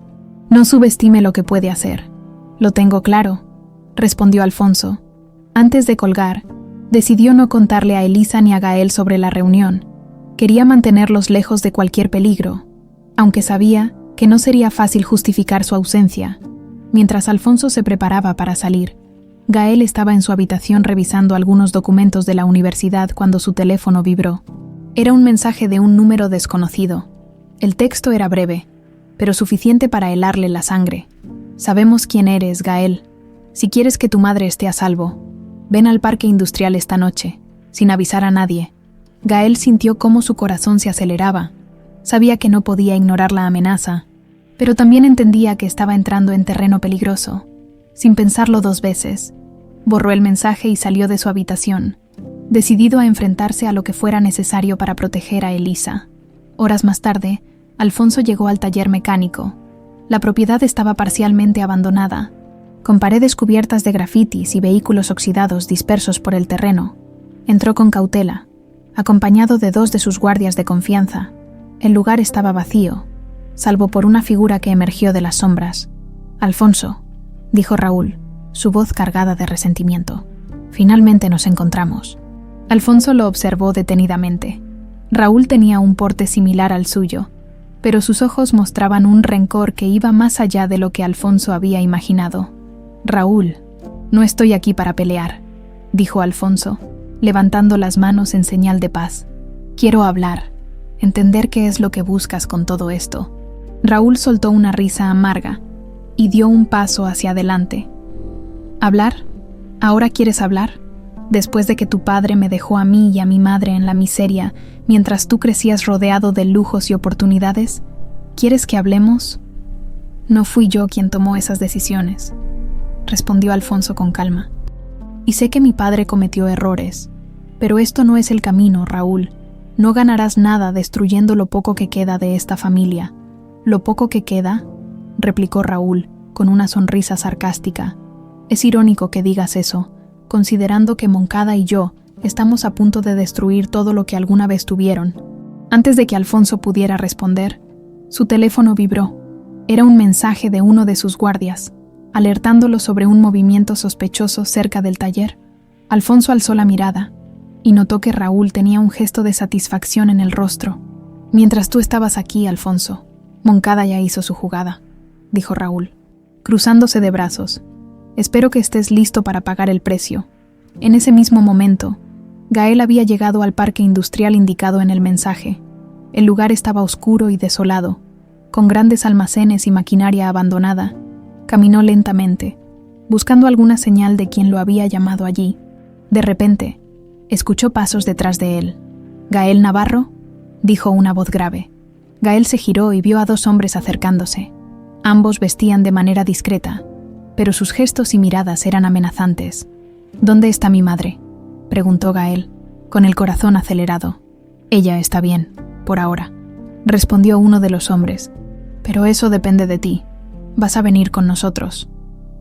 No subestime lo que puede hacer. Lo tengo claro, respondió Alfonso. Antes de colgar, decidió no contarle a Elisa ni a Gael sobre la reunión. Quería mantenerlos lejos de cualquier peligro, aunque sabía que no sería fácil justificar su ausencia. Mientras Alfonso se preparaba para salir, Gael estaba en su habitación revisando algunos documentos de la universidad cuando su teléfono vibró. Era un mensaje de un número desconocido. El texto era breve, pero suficiente para helarle la sangre. Sabemos quién eres, Gael. Si quieres que tu madre esté a salvo, ven al parque industrial esta noche, sin avisar a nadie. Gael sintió cómo su corazón se aceleraba. Sabía que no podía ignorar la amenaza, pero también entendía que estaba entrando en terreno peligroso. Sin pensarlo dos veces, borró el mensaje y salió de su habitación, decidido a enfrentarse a lo que fuera necesario para proteger a Elisa. Horas más tarde, Alfonso llegó al taller mecánico. La propiedad estaba parcialmente abandonada, con paredes cubiertas de grafitis y vehículos oxidados dispersos por el terreno. Entró con cautela, acompañado de 2 de sus guardias de confianza. El lugar estaba vacío, salvo por una figura que emergió de las sombras. «Alfonso», dijo Raúl, su voz cargada de resentimiento. «Finalmente nos encontramos». Alfonso lo observó detenidamente. Raúl tenía un porte similar al suyo, pero sus ojos mostraban un rencor que iba más allá de lo que Alfonso había imaginado. «Raúl, no estoy aquí para pelear», dijo Alfonso, levantando las manos en señal de paz. «Quiero hablar, entender qué es lo que buscas con todo esto». Raúl soltó una risa amarga y dio un paso hacia adelante. «¿Hablar? ¿Ahora quieres hablar? Después de que tu padre me dejó a mí y a mi madre en la miseria, mientras tú crecías rodeado de lujos y oportunidades, ¿quieres que hablemos?» «No fui yo quien tomó esas decisiones», respondió Alfonso con calma. «Y sé que mi padre cometió errores, pero esto no es el camino, Raúl. No ganarás nada destruyendo lo poco que queda de esta familia». «¿Lo poco que queda?», replicó Raúl, con una sonrisa sarcástica. «Es irónico que digas eso, considerando que Moncada y yo estamos a punto de destruir todo lo que alguna vez tuvieron». Antes de que Alfonso pudiera responder, su teléfono vibró. Era un mensaje de uno de sus guardias, alertándolo sobre un movimiento sospechoso cerca del taller. Alfonso alzó la mirada y notó que Raúl tenía un gesto de satisfacción en el rostro. «Mientras tú estabas aquí, Alfonso, Moncada ya hizo su jugada», dijo Raúl, cruzándose de brazos. «Espero que estés listo para pagar el precio». En ese mismo momento, Gael había llegado al parque industrial indicado en el mensaje. El lugar estaba oscuro y desolado, con grandes almacenes y maquinaria abandonada. Caminó lentamente, buscando alguna señal de quien lo había llamado allí. De repente, escuchó pasos detrás de él. «¿Gael Navarro?», dijo una voz grave. Gael se giró y vio a 2 hombres acercándose. Ambos vestían de manera discreta, pero sus gestos y miradas eran amenazantes. ¿Dónde está mi madre?, preguntó Gael, con el corazón acelerado. Ella está bien, por ahora, respondió uno de los hombres. Pero eso depende de ti. Vas a venir con nosotros.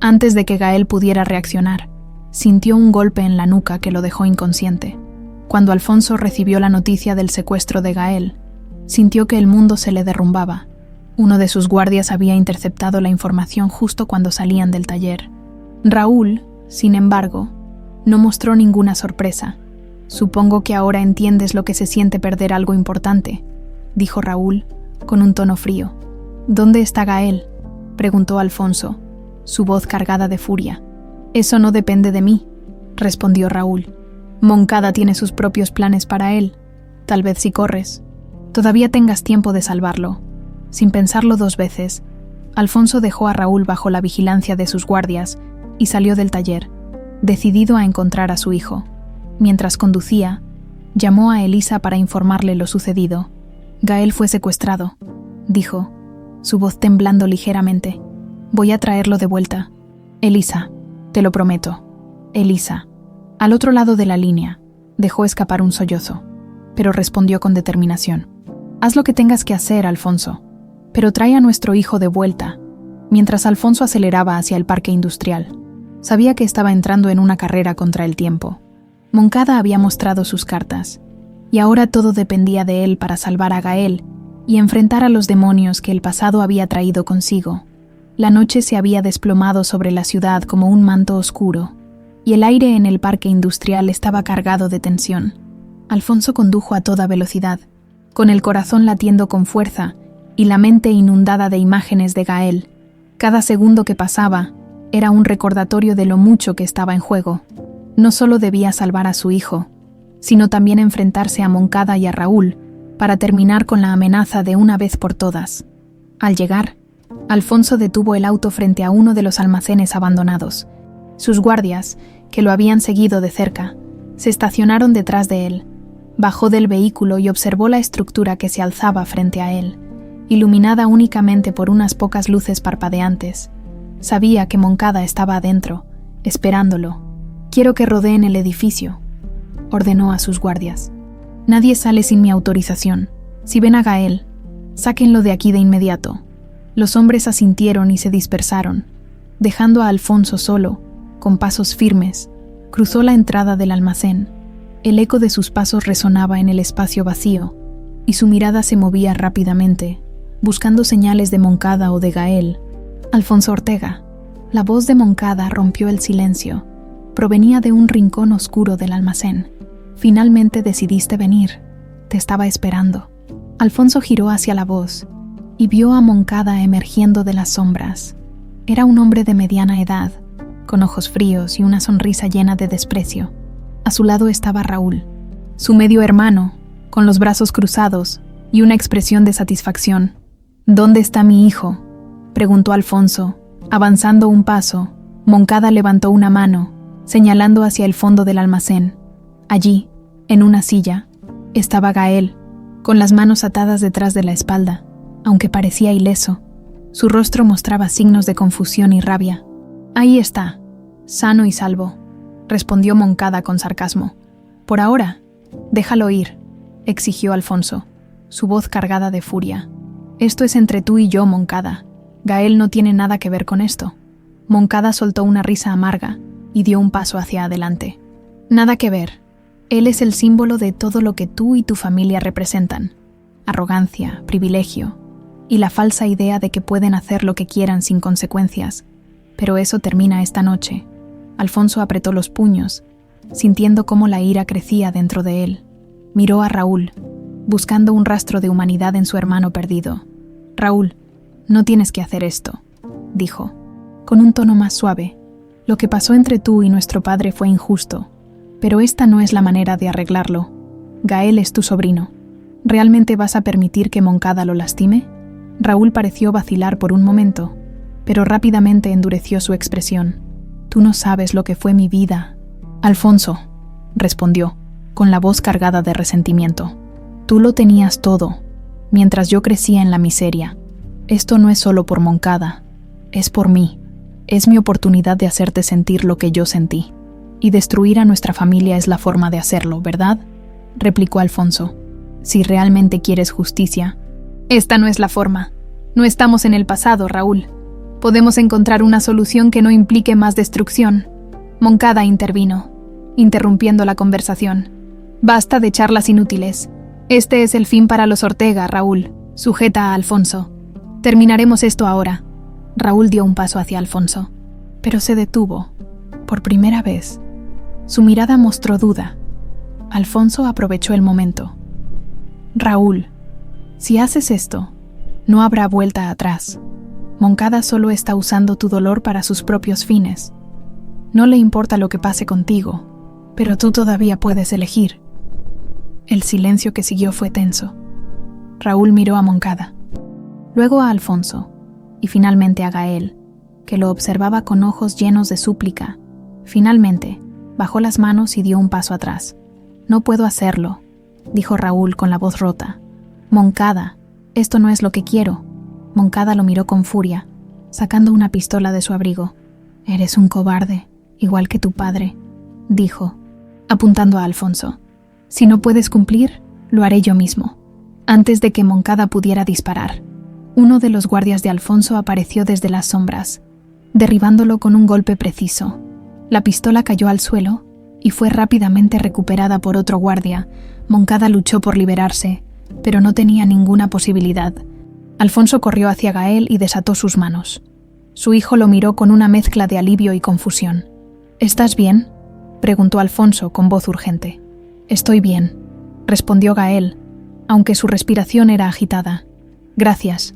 Antes de que Gael pudiera reaccionar, sintió un golpe en la nuca que lo dejó inconsciente. Cuando Alfonso recibió la noticia del secuestro de Gael, sintió que el mundo se le derrumbaba. Uno de sus guardias había interceptado la información justo cuando salían del taller. Raúl, sin embargo, no mostró ninguna sorpresa. Supongo que ahora entiendes lo que se siente perder algo importante, dijo Raúl, con un tono frío. ¿Dónde está Gael?, preguntó Alfonso, su voz cargada de furia. Eso no depende de mí, respondió Raúl. Moncada tiene sus propios planes para él. Tal vez si corres, todavía tengas tiempo de salvarlo. Sin pensarlo 2 veces, Alfonso dejó a Raúl bajo la vigilancia de sus guardias y salió del taller, decidido a encontrar a su hijo. Mientras conducía, llamó a Elisa para informarle lo sucedido. Gael fue secuestrado, dijo, su voz temblando ligeramente. Voy a traerlo de vuelta. Elisa, te lo prometo. Elisa. Al otro lado de la línea, dejó escapar un sollozo, pero respondió con determinación. Haz lo que tengas que hacer, Alfonso, pero trae a nuestro hijo de vuelta. Mientras Alfonso aceleraba hacia el parque industrial, sabía que estaba entrando en una carrera contra el tiempo. Moncada había mostrado sus cartas, y ahora todo dependía de él para salvar a Gael y enfrentar a los demonios que el pasado había traído consigo. La noche se había desplomado sobre la ciudad como un manto oscuro, y el aire en el parque industrial estaba cargado de tensión. Alfonso condujo a toda velocidad, con el corazón latiendo con fuerza y la mente inundada de imágenes de Gael. Cada segundo que pasaba era un recordatorio de lo mucho que estaba en juego. No solo debía salvar a su hijo, sino también enfrentarse a Moncada y a Raúl para terminar con la amenaza de una vez por todas. Al llegar, Alfonso detuvo el auto frente a uno de los almacenes abandonados. Sus guardias, que lo habían seguido de cerca, se estacionaron detrás de él. Bajó del vehículo y observó la estructura que se alzaba frente a él, iluminada únicamente por unas pocas luces parpadeantes. Sabía que Moncada estaba adentro, esperándolo. «Quiero que rodeen el edificio», ordenó a sus guardias. «Nadie sale sin mi autorización. Si ven a Gael, sáquenlo de aquí de inmediato». Los hombres asintieron y se dispersaron, dejando a Alfonso solo, con pasos firmes. Cruzó la entrada del almacén. El eco de sus pasos resonaba en el espacio vacío, y su mirada se movía rápidamente, buscando señales de Moncada o de Gael. «Alfonso Ortega». La voz de Moncada rompió el silencio. Provenía de un rincón oscuro del almacén. «Finalmente decidiste venir. Te estaba esperando». Alfonso giró hacia la voz y vio a Moncada emergiendo de las sombras. Era un hombre de mediana edad, con ojos fríos y una sonrisa llena de desprecio. A su lado estaba Raúl, su medio hermano, con los brazos cruzados y una expresión de satisfacción. «¿Dónde está mi hijo?», preguntó Alfonso. Avanzando un paso, Moncada levantó una mano, señalando hacia el fondo del almacén. Allí, en una silla, estaba Gael, con las manos atadas detrás de la espalda. Aunque parecía ileso, su rostro mostraba signos de confusión y rabia. «Ahí está, sano y salvo», respondió Moncada con sarcasmo. «Por ahora, déjalo ir», exigió Alfonso, su voz cargada de furia. «Esto es entre tú y yo, Moncada. Gael no tiene nada que ver con esto». Moncada soltó una risa amarga y dio un paso hacia adelante. «Nada que ver. Él es el símbolo de todo lo que tú y tu familia representan. Arrogancia, privilegio y la falsa idea de que pueden hacer lo que quieran sin consecuencias. Pero eso termina esta noche». Alfonso apretó los puños, sintiendo cómo la ira crecía dentro de él. Miró a Raúl, buscando un rastro de humanidad en su hermano perdido. «Raúl, no tienes que hacer esto», dijo, con un tono más suave. «Lo que pasó entre tú y nuestro padre fue injusto, pero esta no es la manera de arreglarlo. Gael es tu sobrino. ¿Realmente vas a permitir que Moncada lo lastime?». Raúl pareció vacilar por un momento, pero rápidamente endureció su expresión. «Tú no sabes lo que fue mi vida». «Alfonso», respondió, con la voz cargada de resentimiento. «Tú lo tenías todo, mientras yo crecía en la miseria. Esto no es solo por Moncada, es por mí. Es mi oportunidad de hacerte sentir lo que yo sentí. Y destruir a nuestra familia es la forma de hacerlo, ¿verdad?, replicó Alfonso. Si realmente quieres justicia. Esta no es la forma. No estamos en el pasado, Raúl. Podemos encontrar una solución que no implique más destrucción. Moncada intervino, interrumpiendo la conversación. Basta de charlas inútiles. Este es el fin para los Ortega, Raúl. Sujeta a Alfonso. Terminaremos esto ahora. Raúl dio un paso hacia Alfonso, pero se detuvo. Por primera vez. Su mirada mostró duda. Alfonso aprovechó el momento. Raúl, si haces esto, no habrá vuelta atrás. Moncada solo está usando tu dolor para sus propios fines. No le importa lo que pase contigo, pero tú todavía puedes elegir. El silencio que siguió fue tenso. Raúl miró a Moncada, luego a Alfonso, y finalmente a Gael, que lo observaba con ojos llenos de súplica. Finalmente, bajó las manos y dio un paso atrás. No puedo hacerlo, dijo Raúl con la voz rota. Moncada, esto no es lo que quiero. Moncada lo miró con furia, sacando una pistola de su abrigo. Eres un cobarde, igual que tu padre, dijo, apuntando a Alfonso. Si no puedes cumplir, lo haré yo mismo. Antes de que Moncada pudiera disparar, uno de los guardias de Alfonso apareció desde las sombras, derribándolo con un golpe preciso. La pistola cayó al suelo y fue rápidamente recuperada por otro guardia. Moncada luchó por liberarse, pero no tenía ninguna posibilidad. Alfonso corrió hacia Gael y desató sus manos. Su hijo lo miró con una mezcla de alivio y confusión. ¿Estás bien?, preguntó Alfonso con voz urgente. Estoy bien, respondió Gael, aunque su respiración era agitada. Gracias.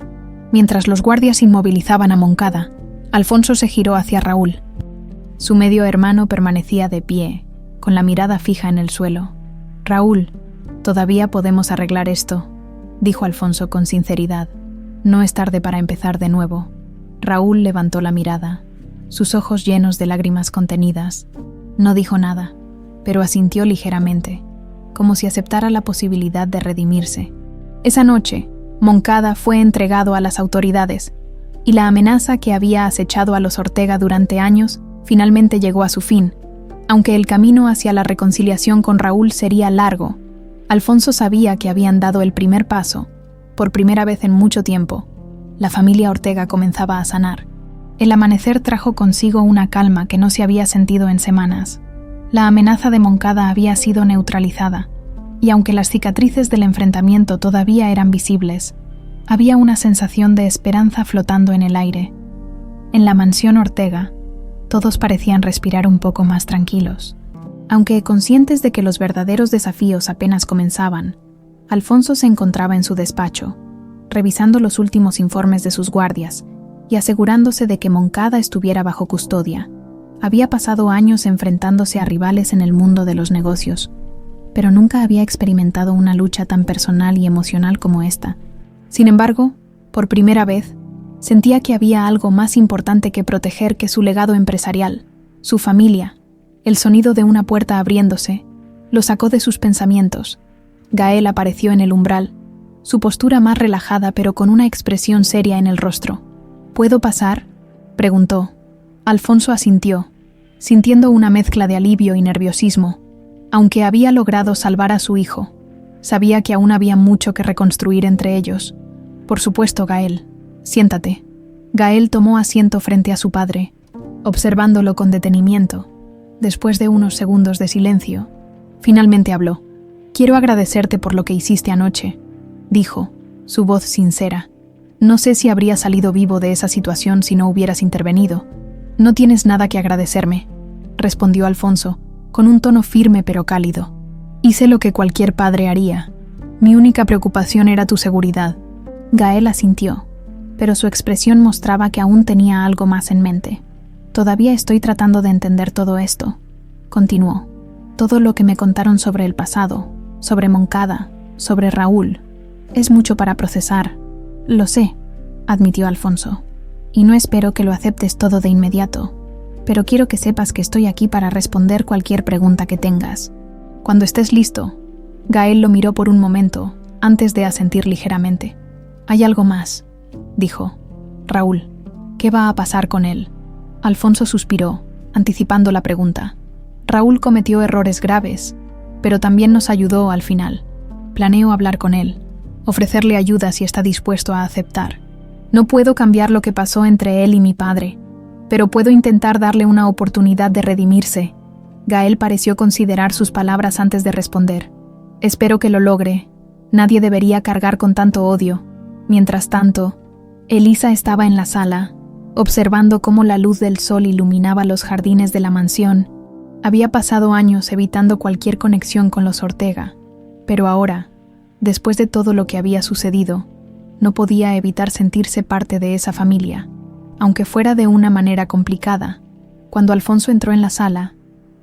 Mientras los guardias inmovilizaban a Moncada, Alfonso se giró hacia Raúl. Su medio hermano permanecía de pie, con la mirada fija en el suelo. Raúl, todavía podemos arreglar esto, dijo Alfonso con sinceridad. No es tarde para empezar de nuevo. Raúl levantó la mirada, sus ojos llenos de lágrimas contenidas. No dijo nada, pero asintió ligeramente, como si aceptara la posibilidad de redimirse. Esa noche, Moncada fue entregado a las autoridades, y la amenaza que había acechado a los Ortega durante años finalmente llegó a su fin. Aunque el camino hacia la reconciliación con Raúl sería largo, Alfonso sabía que habían dado el primer paso. Por primera vez en mucho tiempo, la familia Ortega comenzaba a sanar. El amanecer trajo consigo una calma que no se había sentido en semanas. La amenaza de Moncada había sido neutralizada, y aunque las cicatrices del enfrentamiento todavía eran visibles, había una sensación de esperanza flotando en el aire. En la mansión Ortega, todos parecían respirar un poco más tranquilos. Aunque conscientes de que los verdaderos desafíos apenas comenzaban, Alfonso se encontraba en su despacho, revisando los últimos informes de sus guardias y asegurándose de que Moncada estuviera bajo custodia. Había pasado años enfrentándose a rivales en el mundo de los negocios, pero nunca había experimentado una lucha tan personal y emocional como esta. Sin embargo, por primera vez, sentía que había algo más importante que proteger que su legado empresarial, su familia. El sonido de una puerta abriéndose lo sacó de sus pensamientos. Gael apareció en el umbral, su postura más relajada pero con una expresión seria en el rostro. ¿Puedo pasar?, preguntó. Alfonso asintió, sintiendo una mezcla de alivio y nerviosismo. Aunque había logrado salvar a su hijo, sabía que aún había mucho que reconstruir entre ellos. Por supuesto, Gael. Siéntate. Gael tomó asiento frente a su padre, observándolo con detenimiento. Después de unos segundos de silencio, finalmente habló. Quiero agradecerte por lo que hiciste anoche, dijo, su voz sincera. No sé si habría salido vivo de esa situación si no hubieras intervenido. No tienes nada que agradecerme, respondió Alfonso, con un tono firme pero cálido. Hice lo que cualquier padre haría. Mi única preocupación era tu seguridad. Gael asintió, pero su expresión mostraba que aún tenía algo más en mente. Todavía estoy tratando de entender todo esto, continuó. Todo lo que me contaron sobre el pasado, sobre Moncada, sobre Raúl. Es mucho para procesar. Lo sé, admitió Alfonso, y no espero que lo aceptes todo de inmediato, pero quiero que sepas que estoy aquí para responder cualquier pregunta que tengas. Cuando estés listo. Gael lo miró por un momento, antes de asentir ligeramente. Hay algo más, dijo. Raúl, ¿qué va a pasar con él? Alfonso suspiró, anticipando la pregunta. Raúl cometió errores graves, pero también nos ayudó al final. Planeo hablar con él, ofrecerle ayuda si está dispuesto a aceptar. No puedo cambiar lo que pasó entre él y mi padre, pero puedo intentar darle una oportunidad de redimirse. Gael pareció considerar sus palabras antes de responder. Espero que lo logre. Nadie debería cargar con tanto odio. Mientras tanto, Elisa estaba en la sala, observando cómo la luz del sol iluminaba los jardines de la mansión. Había pasado años evitando cualquier conexión con los Ortega, pero ahora, después de todo lo que había sucedido, no podía evitar sentirse parte de esa familia, aunque fuera de una manera complicada. Cuando Alfonso entró en la sala,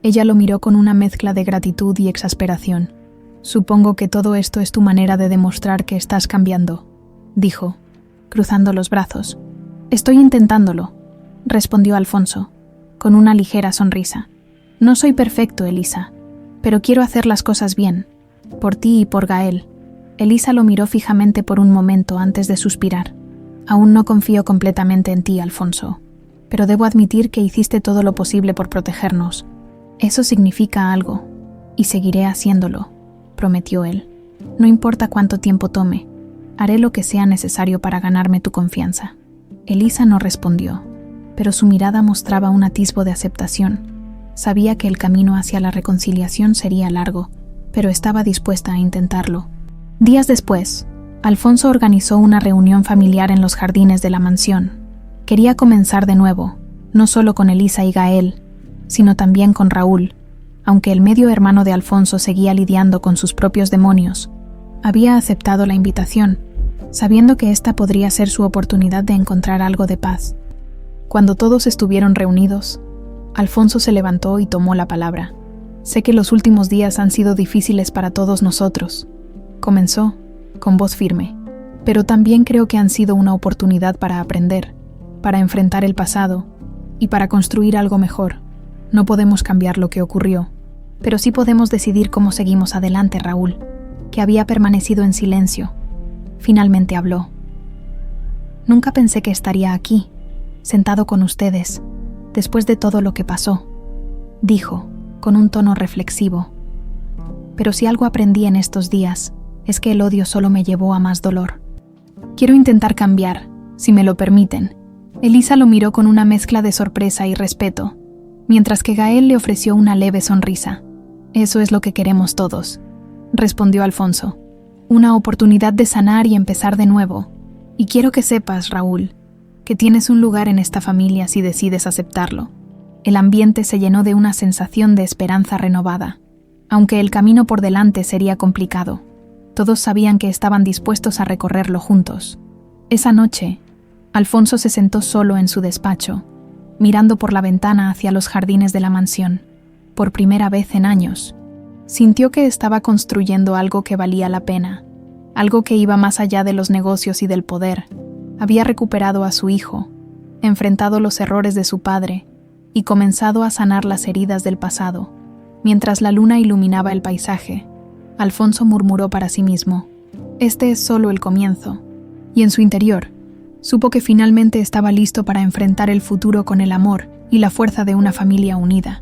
ella lo miró con una mezcla de gratitud y exasperación. «Supongo que todo esto es tu manera de demostrar que estás cambiando», dijo, cruzando los brazos. «Estoy intentándolo», respondió Alfonso, con una ligera sonrisa. «No soy perfecto, Elisa, pero quiero hacer las cosas bien, por ti y por Gael». Elisa lo miró fijamente por un momento antes de suspirar. «Aún no confío completamente en ti, Alfonso, pero debo admitir que hiciste todo lo posible por protegernos. Eso significa algo, y seguiré haciéndolo», prometió él. «No importa cuánto tiempo tome, haré lo que sea necesario para ganarme tu confianza». Elisa no respondió, pero su mirada mostraba un atisbo de aceptación. Sabía que el camino hacia la reconciliación sería largo, pero estaba dispuesta a intentarlo. Días después, Alfonso organizó una reunión familiar en los jardines de la mansión. Quería comenzar de nuevo, no solo con Elisa y Gael, sino también con Raúl. Aunque el medio hermano de Alfonso seguía lidiando con sus propios demonios, había aceptado la invitación, sabiendo que esta podría ser su oportunidad de encontrar algo de paz. Cuando todos estuvieron reunidos, Alfonso se levantó y tomó la palabra. «Sé que los últimos días han sido difíciles para todos nosotros», comenzó, con voz firme, «pero también creo que han sido una oportunidad para aprender, para enfrentar el pasado y para construir algo mejor. No podemos cambiar lo que ocurrió, pero sí podemos decidir cómo seguimos adelante». Raúl, que había permanecido en silencio, finalmente habló. «Nunca pensé que estaría aquí, sentado con ustedes, después de todo lo que pasó», dijo, con un tono reflexivo. «Pero si algo aprendí en estos días, es que el odio solo me llevó a más dolor. Quiero intentar cambiar, si me lo permiten». Elisa lo miró con una mezcla de sorpresa y respeto, mientras que Gael le ofreció una leve sonrisa. «Eso es lo que queremos todos», respondió Alfonso. «Una oportunidad de sanar y empezar de nuevo. Y quiero que sepas, Raúl, que tienes un lugar en esta familia si decides aceptarlo». El ambiente se llenó de una sensación de esperanza renovada. Aunque el camino por delante sería complicado, todos sabían que estaban dispuestos a recorrerlo juntos. Esa noche, Alfonso se sentó solo en su despacho, mirando por la ventana hacia los jardines de la mansión. Por primera vez en años, sintió que estaba construyendo algo que valía la pena, algo que iba más allá de los negocios y del poder. Había recuperado a su hijo, enfrentado los errores de su padre y comenzado a sanar las heridas del pasado. Mientras la luna iluminaba el paisaje, Alfonso murmuró para sí mismo: «Este es solo el comienzo». Y en su interior, supo que finalmente estaba listo para enfrentar el futuro con el amor y la fuerza de una familia unida.